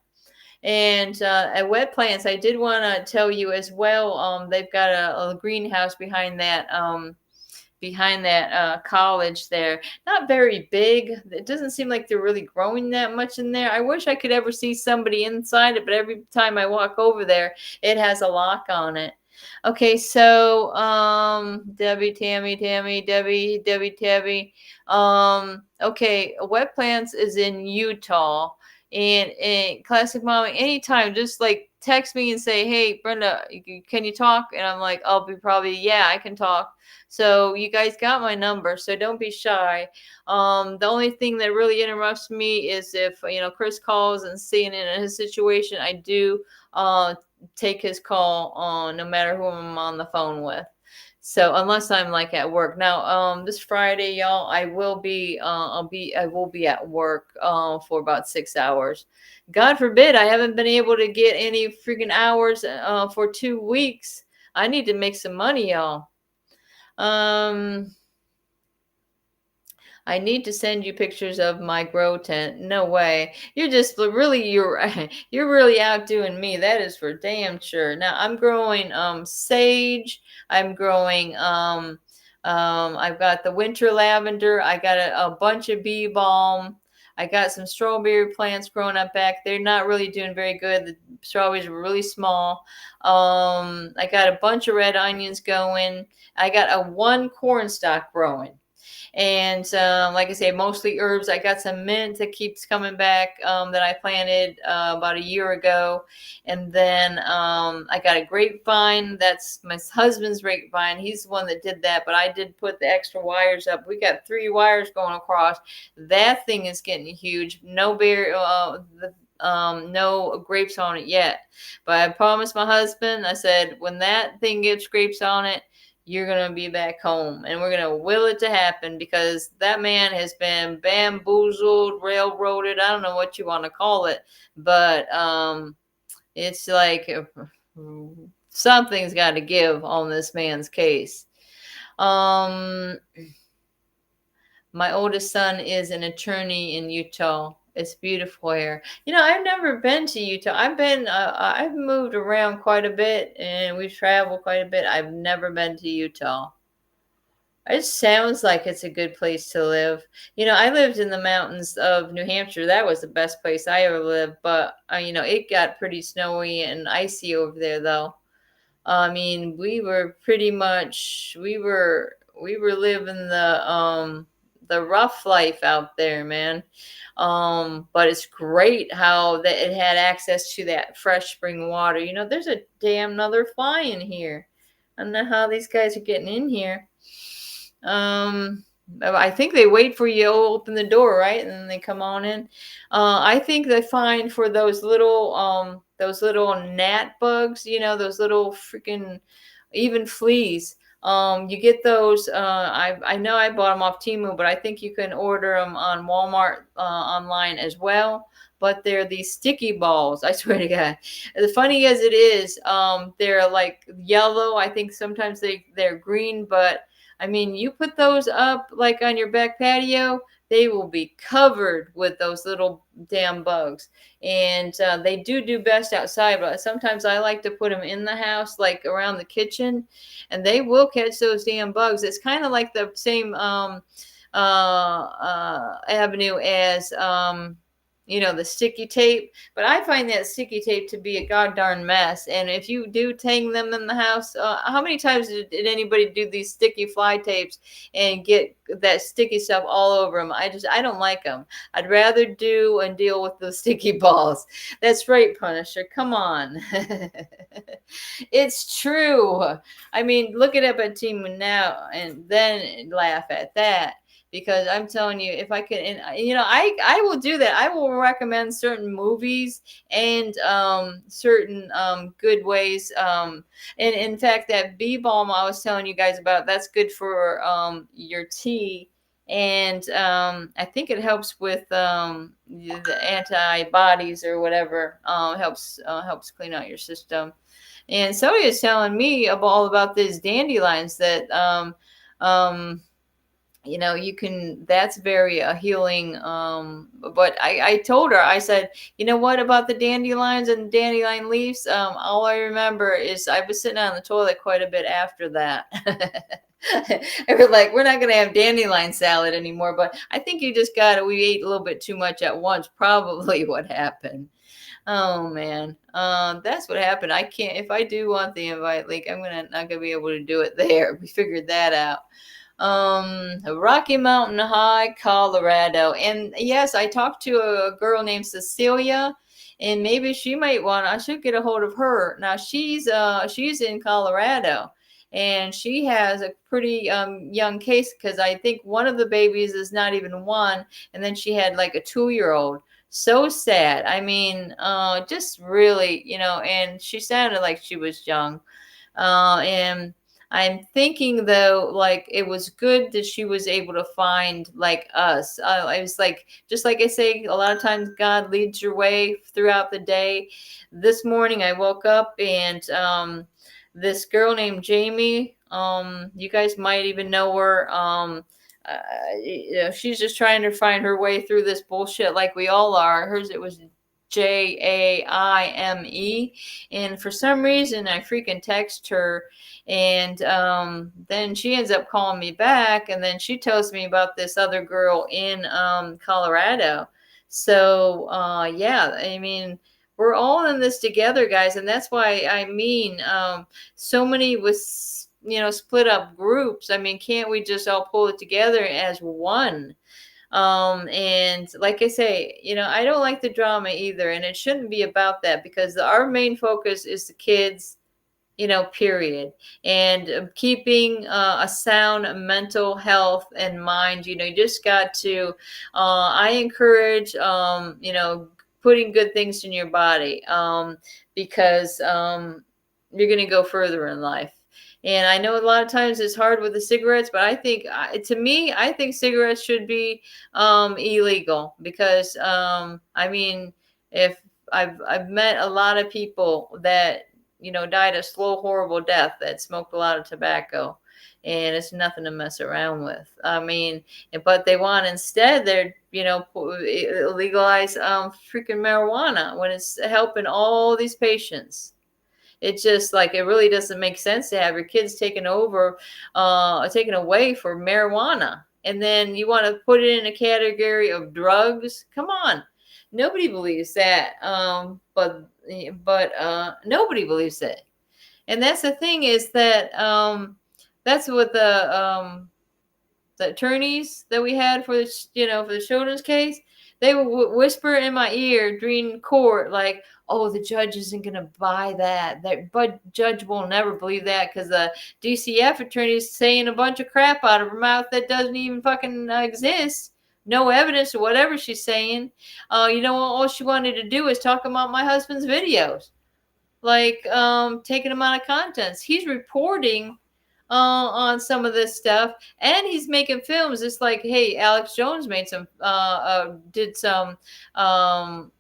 And at Wet Plants, I did want to tell you as well. They've got a greenhouse behind that college there. Not very big. It doesn't seem like they're really growing that much in there. I wish I could ever see somebody inside it, but every time I walk over there, it has a lock on it. Okay, so Debbie, Tammy, Debbie, Tabby. Okay, Wet Plants is in Utah. And Classic Mommy, anytime, just like text me and say, "Hey, Brenda, can you talk?" And I'm like, I'll be probably, "Yeah, I can talk." So you guys got my number, so don't be shy. The only thing that really interrupts me is if Chris calls and seeing in his situation, I do take his call on no matter who I'm on the phone with. So unless I'm like at work. Now, this Friday, y'all, I will be at work for about 6 hours. God forbid I haven't been able to get any freaking hours for 2 weeks. I need to make some money, y'all. I need to send you pictures of my grow tent. No way. You're really outdoing me. That is for damn sure. Now I'm growing sage. I'm growing I've got the winter lavender. I got a bunch of bee balm. I got some strawberry plants growing up back. They're not really doing very good. The strawberries were really small. I got a bunch of red onions going. I got a one corn stalk growing. And like I say, mostly herbs. I got some mint that keeps coming back that I planted about a year ago. And then I got a grapevine. That's my husband's grapevine. He's the one that did that, but I did put the extra wires up. We got 3 wires going across. That thing is getting huge. No grapes on it yet. But I promised my husband, I said, when that thing gets grapes on it, you're going to be back home, and we're going to will it to happen, because that man has been bamboozled, railroaded. I don't know what you want to call it, but it's like something's got to give on this man's case. My oldest son is an attorney in Utah. It's beautiful here. I've never been to Utah. I've moved around quite a bit, and we've traveled quite a bit. I've never been to Utah. It sounds like it's a good place to live. I lived in the mountains of New Hampshire. That was the best place I ever lived. But, it got pretty snowy and icy over there, though. I mean, we were living the rough life out there, man. But it's great how that it had access to that fresh spring water. You know, there's a damn another fly in here. I don't know how these guys are getting in here. I think they wait for you to open the door, right? And then they come on in. I think they find for those little gnat bugs, you know, those little freaking even fleas. You get those. I know I bought them off Temu, but I think you can order them on Walmart online as well. But they're these sticky balls. I swear to God. The funny as it is, they're like yellow. I think sometimes they're green, but I mean, you put those up like on your back patio, they will be covered with those little damn bugs. And they do best outside, but sometimes I like to put them in the house, like around the kitchen, and they will catch those damn bugs. It's kind of like the same avenue as you know, the sticky tape. But I find that sticky tape to be a goddamn mess. And if you do tang them in the house, how many times did anybody do these sticky fly tapes and get that sticky stuff all over them? I don't like them. I'd rather do and deal with the sticky balls. That's right, Punisher. Come on. It's true. I mean, look it up at Team now and then laugh at that. Because I'm telling you, if I can, and you know, I will do that. I will recommend certain movies and certain good ways. And in fact, that bee balm I was telling you guys about, that's good for your tea. And I think it helps with the antibodies or whatever. Helps clean out your system. And somebody was telling me all about these dandelions that you know, you can, that's very healing. But I told her, I said, you know what about the dandelions and dandelion leaves? All I remember is I was sitting on the toilet quite a bit after that. I was like, we're not going to have dandelion salad anymore, but I think we ate a little bit too much at once. Probably what happened. Oh man, that's what happened. I can't, if I do want the invite link, not gonna be able to do it there. We figured that out. Rocky Mountain High, Colorado. And yes, I talked to a girl named Cecilia, and maybe I should get a hold of her. Now she's in Colorado, and she has a pretty young case, because I think one of the babies is not even one, and then she had like a 2-year-old. So sad. I mean, just really, you know, and she sounded like she was young. And I'm thinking though, like it was good that she was able to find like us. I was like, just like I say, a lot of times God leads your way throughout the day. This morning I woke up and this girl named Jamie, you guys might even know her. You know, she's just trying to find her way through this bullshit like we all are. Hers, it was Jaime, and for some reason I freaking text her, and then she ends up calling me back, and then she tells me about this other girl in Colorado. So yeah, I mean, we're all in this together, guys, and that's why I mean, so many was, you know, split up groups. I mean, can't we just all pull it together as one? And like I say, you know, I don't like the drama either, and it shouldn't be about that, because our main focus is the kids, you know, period. And keeping a sound mental health and mind. You know, you just got to, I encourage, you know, putting good things in your body, because you're going to go further in life. And I know a lot of times it's hard with the cigarettes, but I think, to me, I think cigarettes should be illegal, because I mean, if I've met a lot of people that, you know, died a slow, horrible death that smoked a lot of tobacco, and it's nothing to mess around with. I mean, but they want instead, they're, you know, legalize freaking marijuana when it's helping all these patients. It's just like, it really doesn't make sense to have your kids taken away for marijuana. And then you want to put it in a category of drugs. Come on. Nobody believes that. But nobody believes that. And that's the thing, is that, that's what the attorneys that we had for the, for the children's case, they would whisper in my ear during court, like, oh, the judge isn't going to buy that. But judge will never believe that because the DCF attorney is saying a bunch of crap out of her mouth that doesn't even fucking exist. No evidence of whatever she's saying. All she wanted to do is talk about my husband's videos, like taking them out of context. He's reporting on some of this stuff, and he's making films. It's like, hey, Alex Jones made some did some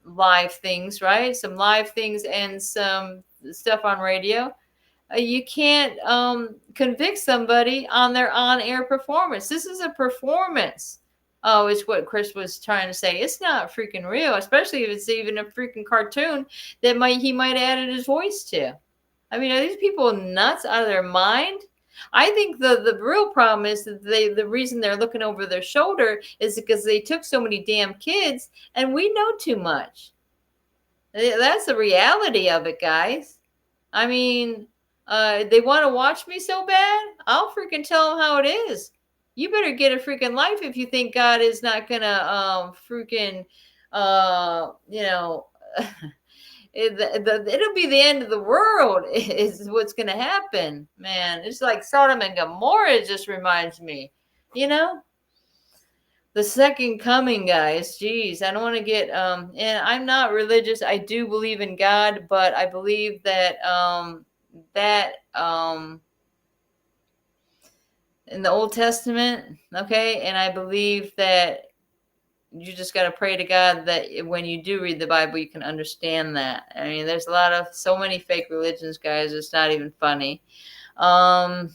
live things, right? Some live things and some stuff on radio. You can't convict somebody on their on-air performance. This is a performance. Oh, is what Chris was trying to say. It's not freaking real, especially if it's even a freaking cartoon that he might have added his voice to. I mean, are these people nuts out of their mind? I think the real problem is that the reason they're looking over their shoulder is because they took so many damn kids and we know too much. That's the reality of it, guys. I mean, they want to watch me so bad, I'll freaking tell them how it is. You better get a freaking life if you think God is not gonna freaking it'll be the end of the world is what's going to happen, man. It's like Sodom and Gomorrah just reminds me, the second coming, guys. Jeez, I don't want to get, and I'm not religious. I do believe in God, but I believe that, in the Old Testament, okay, and I believe that you just got to pray to God that when you do read the Bible, you can understand that. I mean, there's so many fake religions, guys. It's not even funny. But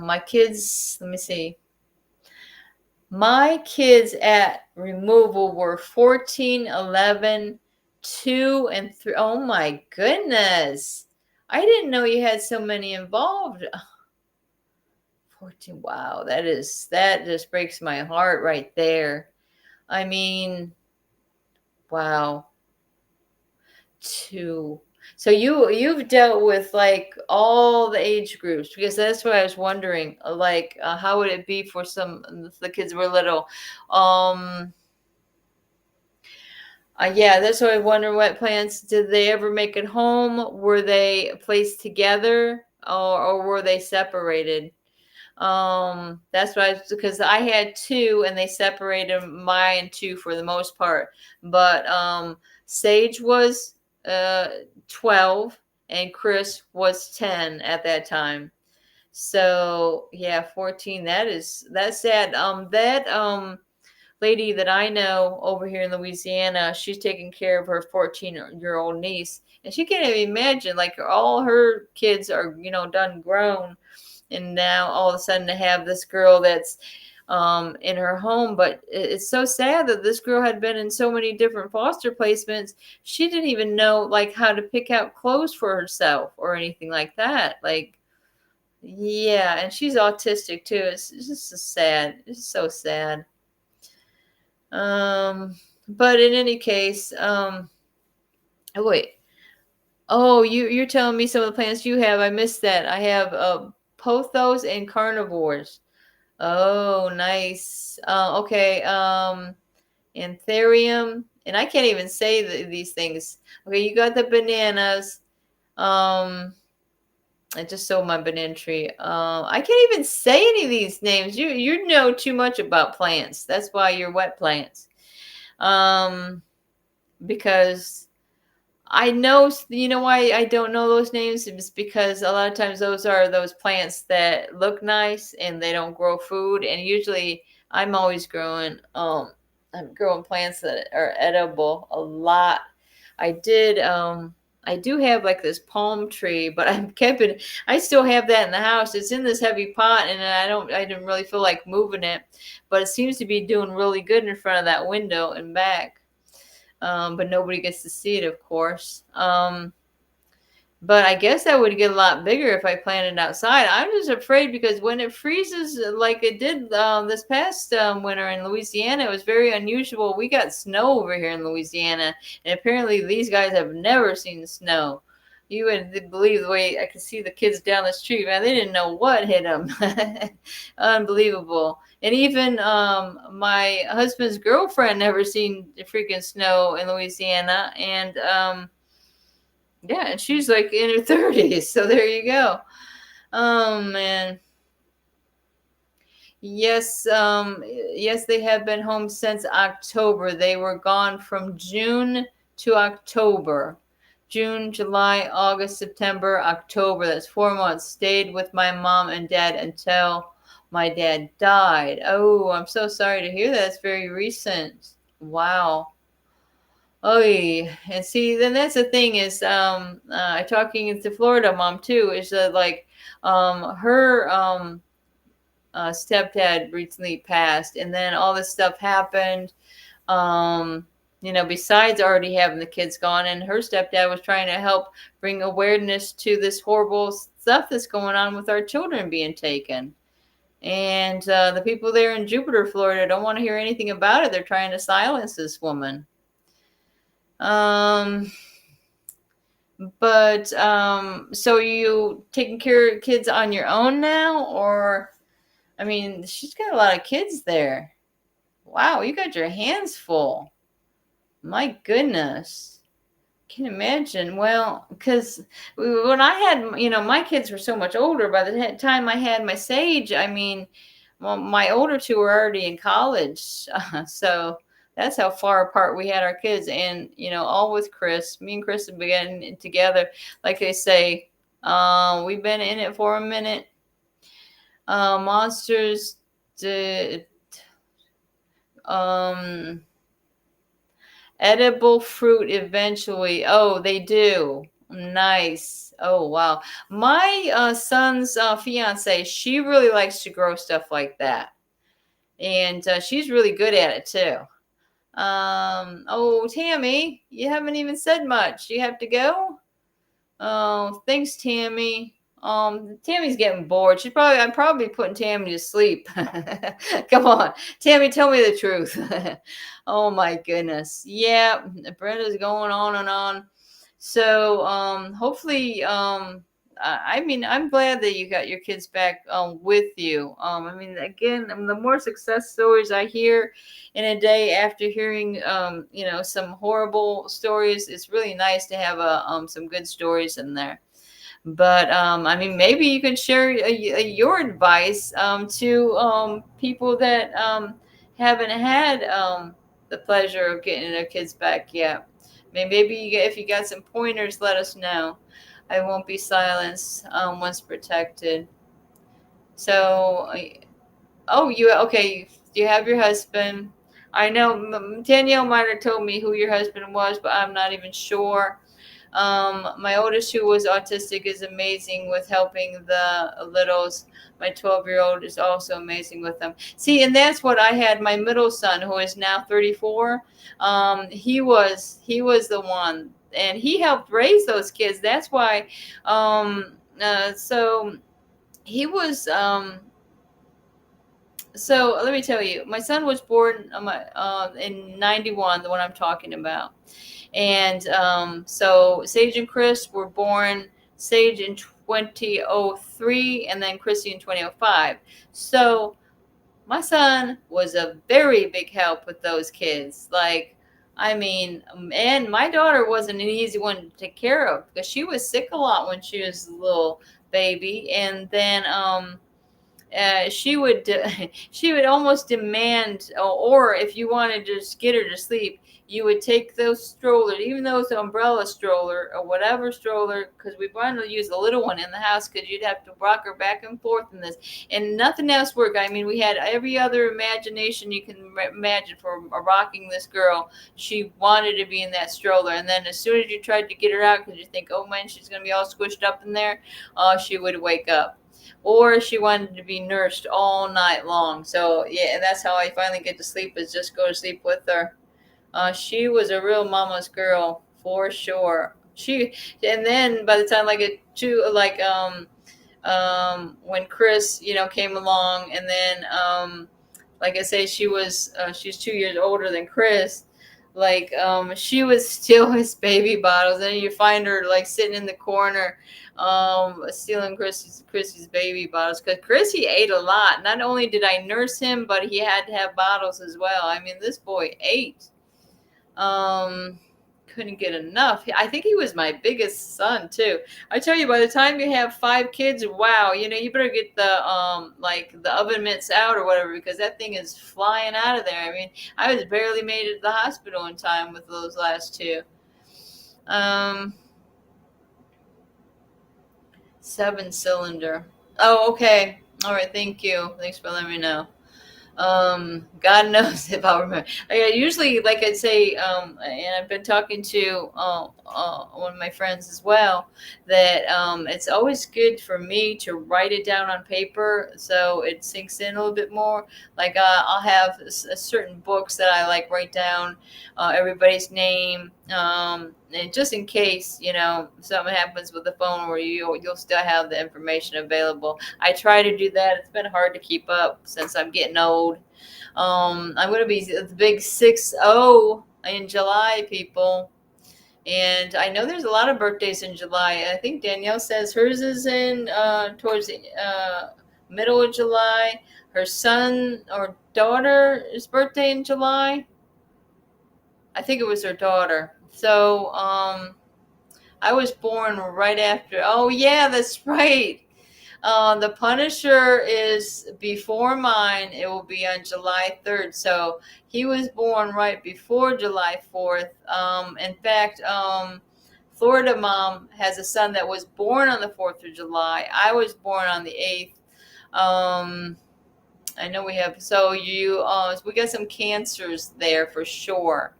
my kids, let me see. My kids at removal were 14, 11, 2, and 3. Oh my goodness. I didn't know you had so many involved. 14. Wow, that just breaks my heart right there. I mean, wow. 2. So you've dealt with like all the age groups, because that's what I was wondering. Like, how would it be for the kids were little? Yeah, that's what I wonder. What plants did they ever make it home? Were they placed together, or were they separated? That's why, because I had 2 and they separated mine 2 for the most part. But Sage was 12 and Chris was 10 at that time. So yeah, 14. That's sad. That lady that I know over here in Louisiana, she's taking care of her 14-year-old niece, and she can't even imagine, like, all her kids are done grown. And now all of a sudden to have this girl that's in her home. But it's so sad that this girl had been in so many different foster placements. She didn't even know like how to pick out clothes for herself or anything like that. Like, yeah, and she's autistic too. It's just so sad. It's so sad. But in any case, oh wait. Oh, you're telling me some of the plants you have. I missed that. I have pothos and carnivores. Oh, nice. Okay. Anthurium, and I can't even say these things. Okay, you got the bananas. I just sold my banana tree. I can't even say any of these names. You know too much about plants. That's why you're wet plants. Because I know, why I don't know those names? It's because a lot of times those are those plants that look nice and they don't grow food. And usually I'm always growing, I'm growing plants that are edible a lot. I do have like this palm tree, but I still have that in the house. It's in this heavy pot and I didn't really feel like moving it, but it seems to be doing really good in front of that window and back. But nobody gets to see it, of course. But I guess I would get a lot bigger if I planted it outside. I'm just afraid because when it freezes like it did this past winter in Louisiana, it was very unusual. We got snow over here in Louisiana, and apparently these guys have never seen snow. You wouldn't believe the way I could see the kids down the street, man. They didn't know what hit them. Unbelievable. And even my husband's girlfriend never seen the freaking snow in Louisiana. And yeah, and she's like in her 30s. So there you go. Oh, man. Yes, yes, they have been home since October. They were gone from June to October. June, July, August, September, October. That's 4 months. Stayed with my mom and dad until my dad died. Oh, I'm so sorry to hear that. That's very recent. Wow. Oh, and see, then that's the thing is, talking to Florida mom too, is that like, her, stepdad recently passed, and then all this stuff happened. Besides already having the kids gone, and her stepdad was trying to help bring awareness to this horrible stuff that's going on with our children being taken. And the people there in Jupiter, Florida, don't want to hear anything about it. They're trying to silence this woman. But so you taking care of kids on your own now, or? I mean, she's got a lot of kids there. Wow, you got your hands full. My goodness. Can't imagine. Well, because when I had, my kids were so much older. By the time I had my Sage, I mean, well, my older two were already in college. So that's how far apart we had our kids. And, all with Chris. Me and Chris have been together. Like they say, we've been in it for a minute. Monsters did edible fruit eventually. Oh, they do. Nice. Oh, wow. My son's fiance, she really likes to grow stuff like that. And she's really good at it too. Oh, Tammy, you haven't even said much. You have to go? Oh, thanks, Tammy. Tammy's getting bored. I'm probably putting Tammy to sleep. Come on, Tammy, tell me the truth. Oh my goodness. Yeah, Brenda's going on and on. So, hopefully, I mean, I'm glad that you got your kids back with you. I mean, again, the more success stories I hear in a day after hearing, some horrible stories, it's really nice to have some good stories in there. But I mean, maybe you can share your advice to people that haven't had the pleasure of getting their kids back yet. Maybe if you got some pointers, let us know. I won't be silenced once protected. So, oh, okay? You have your husband. I know Danielle might have told me who your husband was, but I'm not even sure. My oldest, who was autistic, is amazing with helping the littles. My 12-year-old is also amazing with them. See, and that's what I had. My middle son, who is now 34, he was the one, and he helped raise those kids. That's why. So he was. So let me tell you, my son was born in 91, the one I'm talking about. And so Sage and Chris were born, Sage in 2003 and then Chrissy in 2005. So my son was a very big help with those kids. Like, I mean, and my daughter wasn't an easy one to take care of because she was sick a lot when she was a little baby. And then she would she would almost demand, or if you wanted to just get her to sleep, you would take those strollers, even though it's an umbrella stroller or whatever stroller, because we wanted to use the little one in the house because you'd have to rock her back and forth in this, and nothing else worked. I mean, we had every other imagination you can imagine for rocking this girl. She wanted to be in that stroller, and then as soon as you tried to get her out because you think, oh man, she's going to be all squished up in there, she would wake up. Or she wanted to be nursed all night long. So yeah, and that's how I finally get to sleep, is just go to sleep with her. She was a real mama's girl for sure. And then by the time when Chris, came along, and then like I say, she's 2 years older than Chris. like she would steal his baby bottles, and you find her like sitting in the corner stealing Chrissy's baby bottles, because Chrissy ate a lot. Not only did I nurse him, but he had to have bottles as well. I mean, this boy ate. um couldn't get enough. I think he was my biggest son too. I tell you, by the time you have 5 kids, wow, you better get the like the oven mitts out or whatever, because that thing is flying out of there. I mean, I was barely made it to the hospital in time with those last 2. 7-cylinder. Oh, okay. All right, thank you. Thanks for letting me know. God knows if I'll remember. I usually, like I'd say, and I've been talking to one of my friends as well, that it's always good for me to write it down on paper so it sinks in a little bit more. Like I'll have certain books that I like write down everybody's name, and just in case something happens with the phone, where you'll still have the information available. I try to do that. It's been hard to keep up since I'm getting old. I'm going to be the big 6-0 in July, people. And I know there's a lot of birthdays in July. I think Danielle says hers is in towards the middle of July. Her son or daughter's birthday in July. I think it was her daughter. So I was born right after. Oh, yeah, that's right. The Punisher is before mine. It will be on July 3rd. So he was born right before July 4th. In fact, Florida Mom has a son that was born on the 4th of July. I was born on the 8th. I know we have. So we got some cancers there for sure.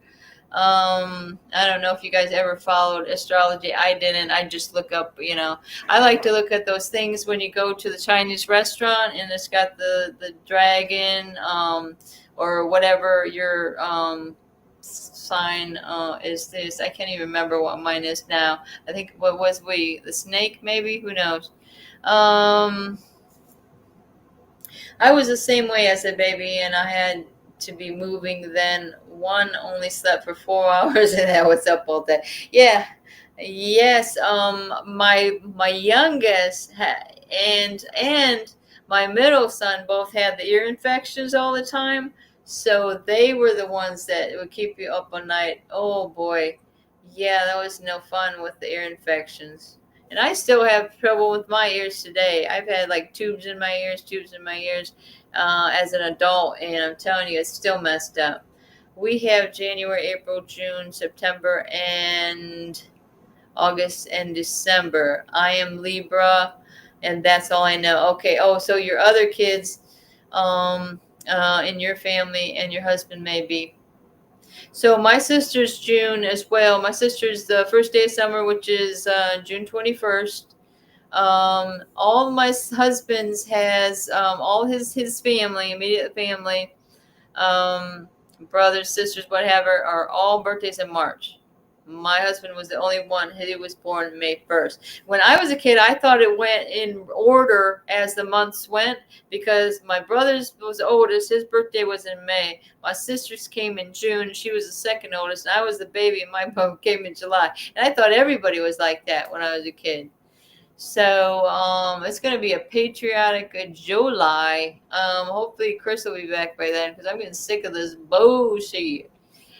I don't know if you guys ever followed astrology. I didn't. I just look up, I like to look at those things when you go to the Chinese restaurant and it's got the dragon, or whatever your sign is this. I can't even remember what mine is now. I think the snake, maybe, who knows. I was the same way as a baby, and I had to be moving then. One only slept for 4 hours and I was up all day. Yeah. Yes. My youngest and my middle son both had the ear infections all the time. So they were the ones that would keep you up all night. Oh boy. Yeah, that was no fun with the ear infections. And I still have trouble with my ears today. I've had like tubes in my ears as an adult, and I'm telling you, it's still messed up. We have January, April, June, September, and August and December. I am Libra, and that's all I know. Okay. Oh, so your other kids in your family and your husband may be. So my sister's June as well. My sister's the first day of summer, which is June 21st. All my husband's has all his family, immediate family, brothers, sisters, whatever, are all birthdays in March. My husband was the only one. He was born May 1st. When I was a kid, I thought it went in order as the months went, because my brother's was the oldest. His birthday was in May. My sister's came in June. She was the second oldest. And I was the baby, and my mom came in July. And I thought everybody was like that when I was a kid. So it's going to be a patriotic July. Hopefully Chris will be back by then, because I'm getting sick of this bullshit.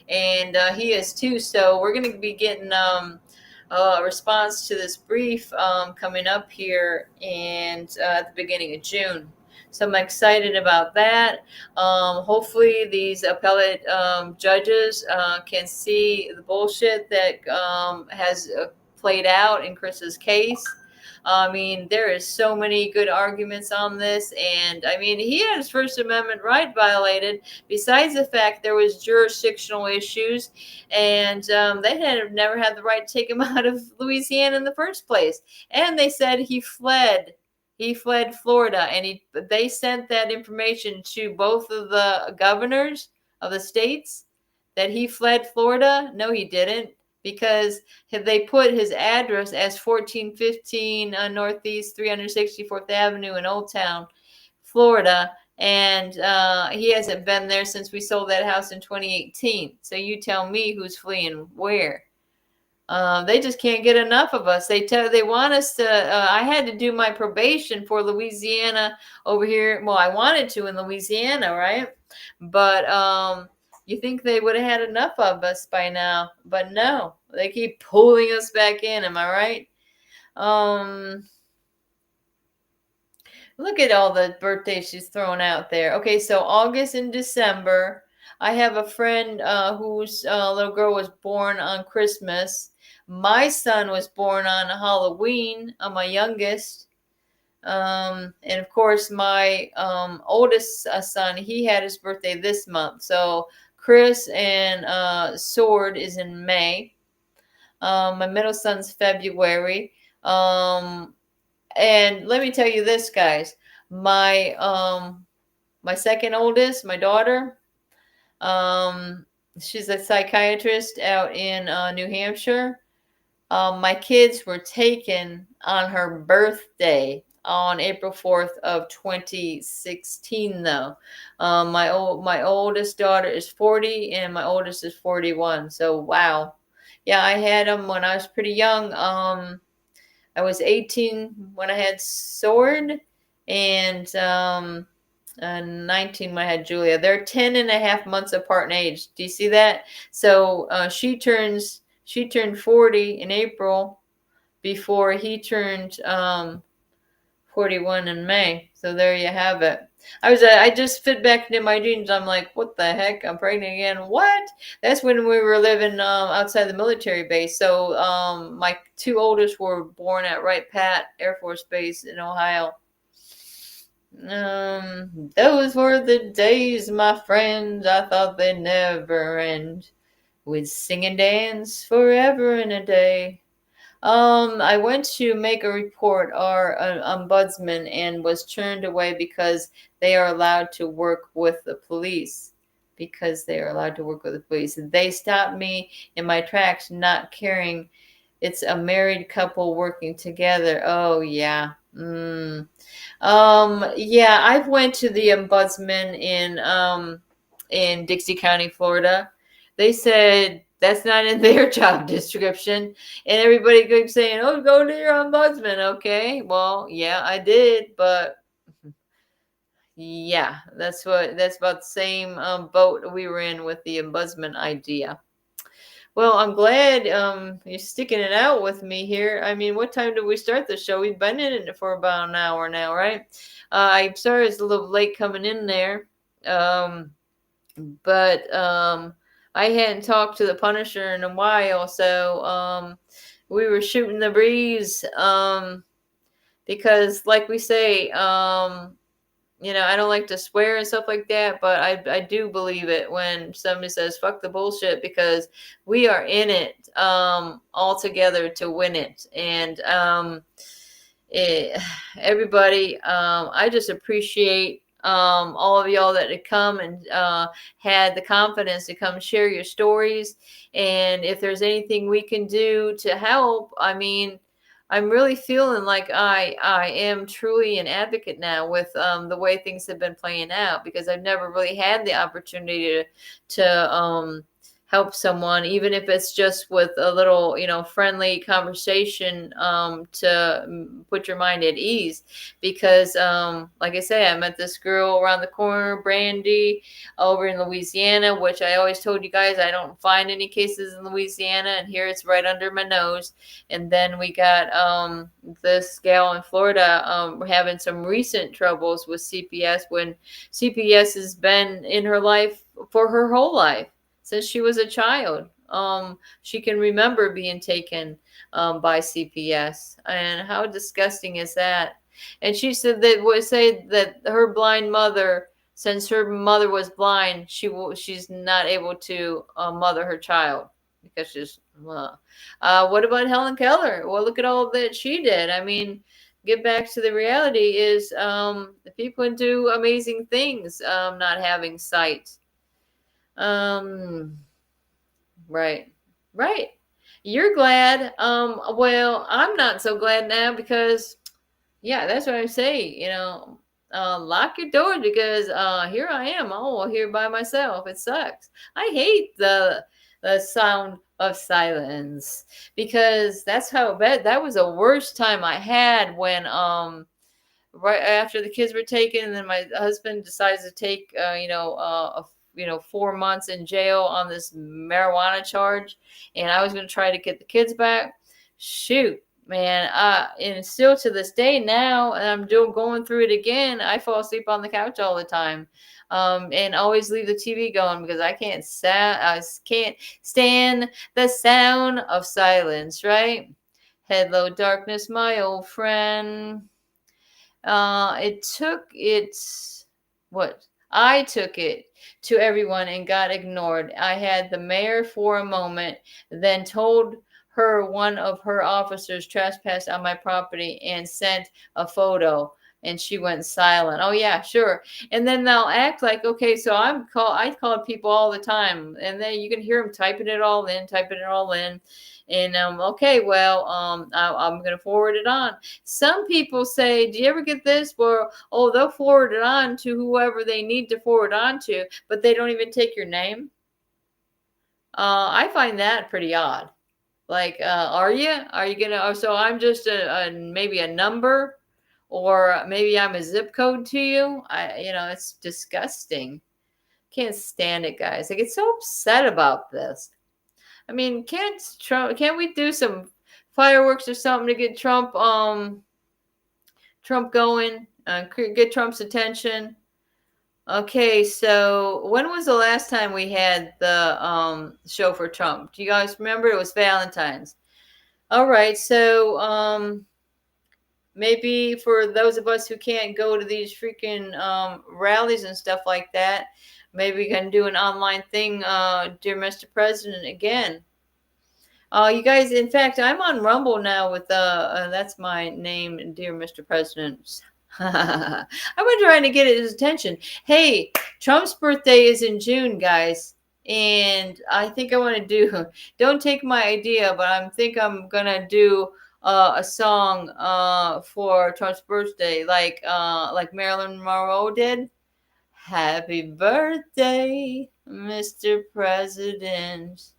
And he is too. So we're going to be getting a response to this brief coming up here and at the beginning of June. So I'm excited about that. Hopefully these appellate judges can see the bullshit that has played out in Chris's case. I mean, there is so many good arguments on this. And I mean, he had his First Amendment right violated, besides the fact there was jurisdictional issues. And they had never had the right to take him out of Louisiana in the first place. And they said he fled. He fled Florida, and they sent that information to both of the governors of the states that he fled Florida. No, he didn't. Because they put his address as 1415 Northeast 364th Avenue in Old Town, Florida. and he hasn't been there since we sold that house in 2018. So you tell me who's fleeing where. They just can't get enough of us. They want us to. I had to do my probation for Louisiana over here. Well, I wanted to in Louisiana, right? But you think they would have had enough of us by now? But no, they keep pulling us back in. Am I right? Look at all the birthdays she's thrown out there. Okay, so August and December. I have a friend whose little girl was born on Christmas. My son was born on Halloween, my youngest. And of course, my oldest son, he had his birthday this month. So Chris and Sword is in May. My middle son's February. And let me tell you this, guys. My second oldest, my daughter, she's a psychiatrist out in New Hampshire. My kids were taken on her birthday on April 4th of 2016, though. My oldest daughter is 40 and my oldest is 41. So wow. Yeah, I had them when I was pretty young. I was 18 when I had Sword, and 19 when I had Julia. They're 10 and a half months apart in age. Do you see that? So she turned 40 in April before he turned 41 in May. So there you have it. I just fit back into my dreams. I'm like, what the heck? I'm pregnant again. What? That's when we were living outside the military base. So my two oldest were born at Wright Pat Air Force Base in Ohio. Those were the days, my friends. I thought they'd never end. We'd sing and dance forever and a day. I went to make a report, our ombudsman, and was turned away because they are allowed to work with the police. Because they are allowed to work with the police. They stopped me in my tracks, not caring. It's a married couple working together. Oh, yeah. Yeah, I've went to the ombudsman in Dixie County, Florida. They said that's not in their job description, and everybody keeps saying, "Oh, go to your ombudsman." Okay, well, yeah, I did, but yeah, that's about the same boat we were in with the ombudsman idea. Well, I'm glad you're sticking it out with me here. I mean, what time did we start the show? We've been in it for about an hour now, right? I'm sorry it's a little late coming in there. But I hadn't talked to the Punisher in a while, so we were shooting the breeze because, like we say, I don't like to swear and stuff like that, but I do believe it when somebody says "fuck the bullshit," because we are in it all together to win it, and everybody, I just appreciate all of y'all that had come and had the confidence to come share your stories. And if there's anything we can do to help, I mean, I'm really feeling like I am truly an advocate now with the way things have been playing out, because I've never really had the opportunity to help someone, even if it's just with a little, friendly conversation to put your mind at ease. Because, like I say, I met this girl around the corner, Brandy, over in Louisiana, which I always told you guys I don't find any cases in Louisiana, and here it's right under my nose. And then we got this gal in Florida having some recent troubles with CPS, when CPS has been in her life for her whole life. Since she was a child, she can remember being taken by CPS. And how disgusting is that? And she said that would say that her blind mother, since her mother was blind, she's not able to mother her child because she's. What about Helen Keller? Well, look at all that she did. I mean, get back to the reality is people can do amazing things not having sight. Right. You're glad. Well, I'm not so glad now because, yeah, that's what I'm saying. lock your doors because here I am all here by myself. It sucks. I hate the sound of silence because that's how bad that was the worst time I had when right after the kids were taken, and then my husband decides to take 4 months in jail on this marijuana charge, and I was going to try to get the kids back. Shoot, man, and still to this day now, and I'm going through it again. I fall asleep on the couch all the time, and always leave the TV going because I can't stand the sound of silence. Right? Hello, darkness, my old friend. It took it, what? I took it to everyone and got ignored. I had the mayor for a moment, then told her one of her officers trespassed on my property and sent a photo. And she went silent. Oh yeah, sure. And then they'll act like, okay, so I called people all the time, and then you can hear them typing it all in. And okay, well, I'm gonna forward it on. Some people say, do you ever get this? Where, oh, they'll forward it on to whoever they need to forward on to, but they don't even take your name. I find that pretty odd. Like, are you gonna? Oh, so I'm just maybe a number, or maybe I'm a zip code to you. It's disgusting. Can't stand it, guys. I get so upset about this. I mean, can't we do some fireworks or something to get Trump going, get Trump's attention? Okay, so when was the last time we had the show for Trump? Do you guys remember? It was Valentine's. All right, so maybe for those of us who can't go to these freaking rallies and stuff like that, maybe we can do an online thing, dear Mr. President, again. You guys, in fact, I'm on Rumble now with that's my name, dear Mr. President. I've been trying to get his attention. Hey, Trump's birthday is in June, guys, and I think I want to do. Don't take my idea, but I think I'm gonna do a song for Trump's birthday, like Marilyn Monroe did. Happy birthday, Mr. President.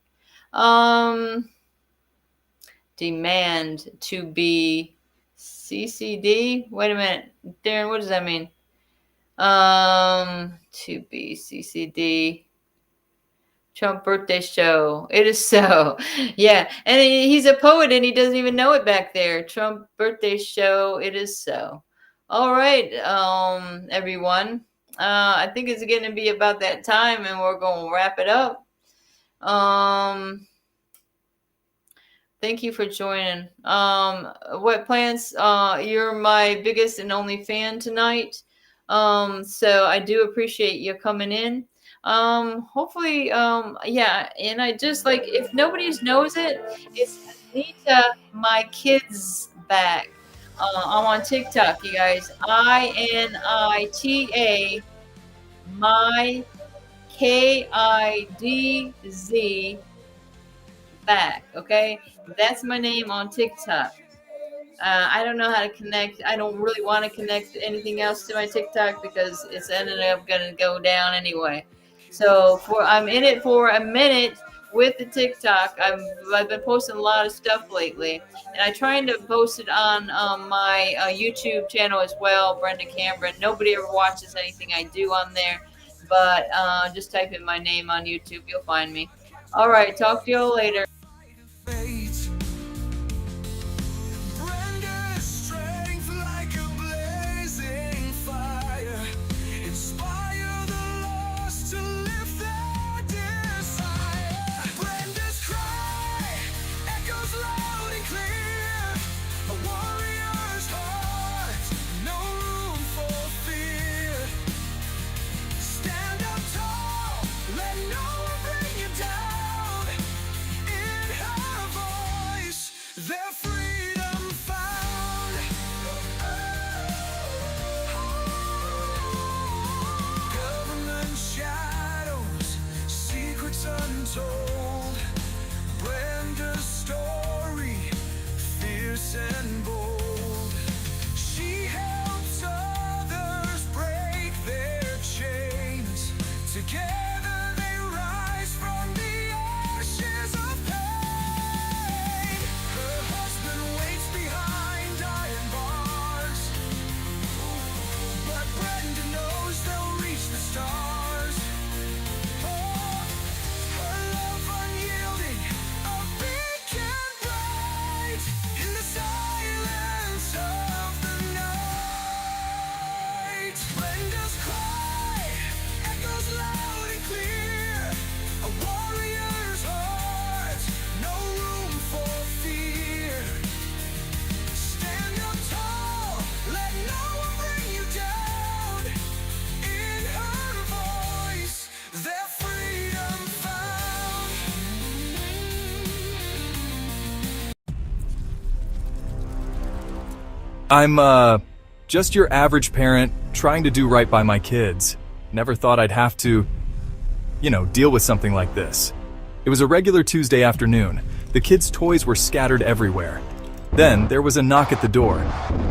Demand to be CCD. Wait a minute, Darren, what does that mean? To be CCD. Trump birthday show. It is so. Yeah, and he's a poet and he doesn't even know it back there. Trump birthday show. It is so. All right, everyone. I think it's going to be about that time, and we're going to wrap it up. Thank you for joining. What plans? You're my biggest and only fan tonight. So I do appreciate you coming in. Hopefully, yeah. And I just like, if nobody knows it, it's Anita, my kids back. I'm on TikTok, you guys. INITA, my KIDZ back. Okay, that's my name on TikTok. I don't know how to connect. I don't really want to connect anything else to my TikTok because it's ended up going to go down anyway. So I'm in it for a minute with the TikTok. I've been posting a lot of stuff lately, and I'm trying to post it on my YouTube channel as well, Brenda Cameron. Nobody ever watches anything I do on there, but just type in my name on YouTube, you'll find me. All right, talk to you all later. fate. Brenda's strength like a blazing fire. Inspire the lost to lift their desire. Brenda's cry echoes loud and clear. A warrior's heart, no room for fear. Stand up tall, let no one bring you down. In her voice, their freedom found. Government shadows, secrets untold. Brenda's story, fierce and bold. She helps others I'm just your average parent trying to do right by my kids. Never thought I'd have to, deal with something like this. It was a regular Tuesday afternoon. The kids' toys were scattered everywhere. Then there was a knock at the door.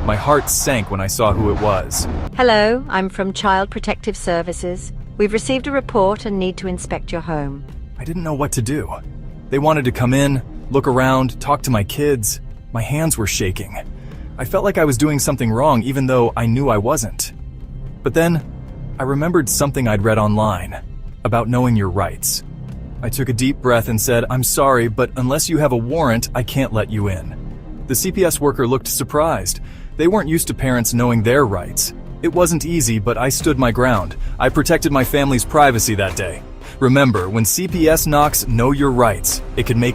My heart sank when I saw who it was. Hello, I'm from Child Protective Services. We've received a report and need to inspect your home. I didn't know what to do. They wanted to come in, look around, talk to my kids. My hands were shaking. I felt like I was doing something wrong even though I knew I wasn't. But then, I remembered something I'd read online about knowing your rights. I took a deep breath and said, "I'm sorry, but unless you have a warrant, I can't let you in." The CPS worker looked surprised. They weren't used to parents knowing their rights. It wasn't easy, but I stood my ground. I protected my family's privacy that day. Remember, when CPS knocks, know your rights. It could make all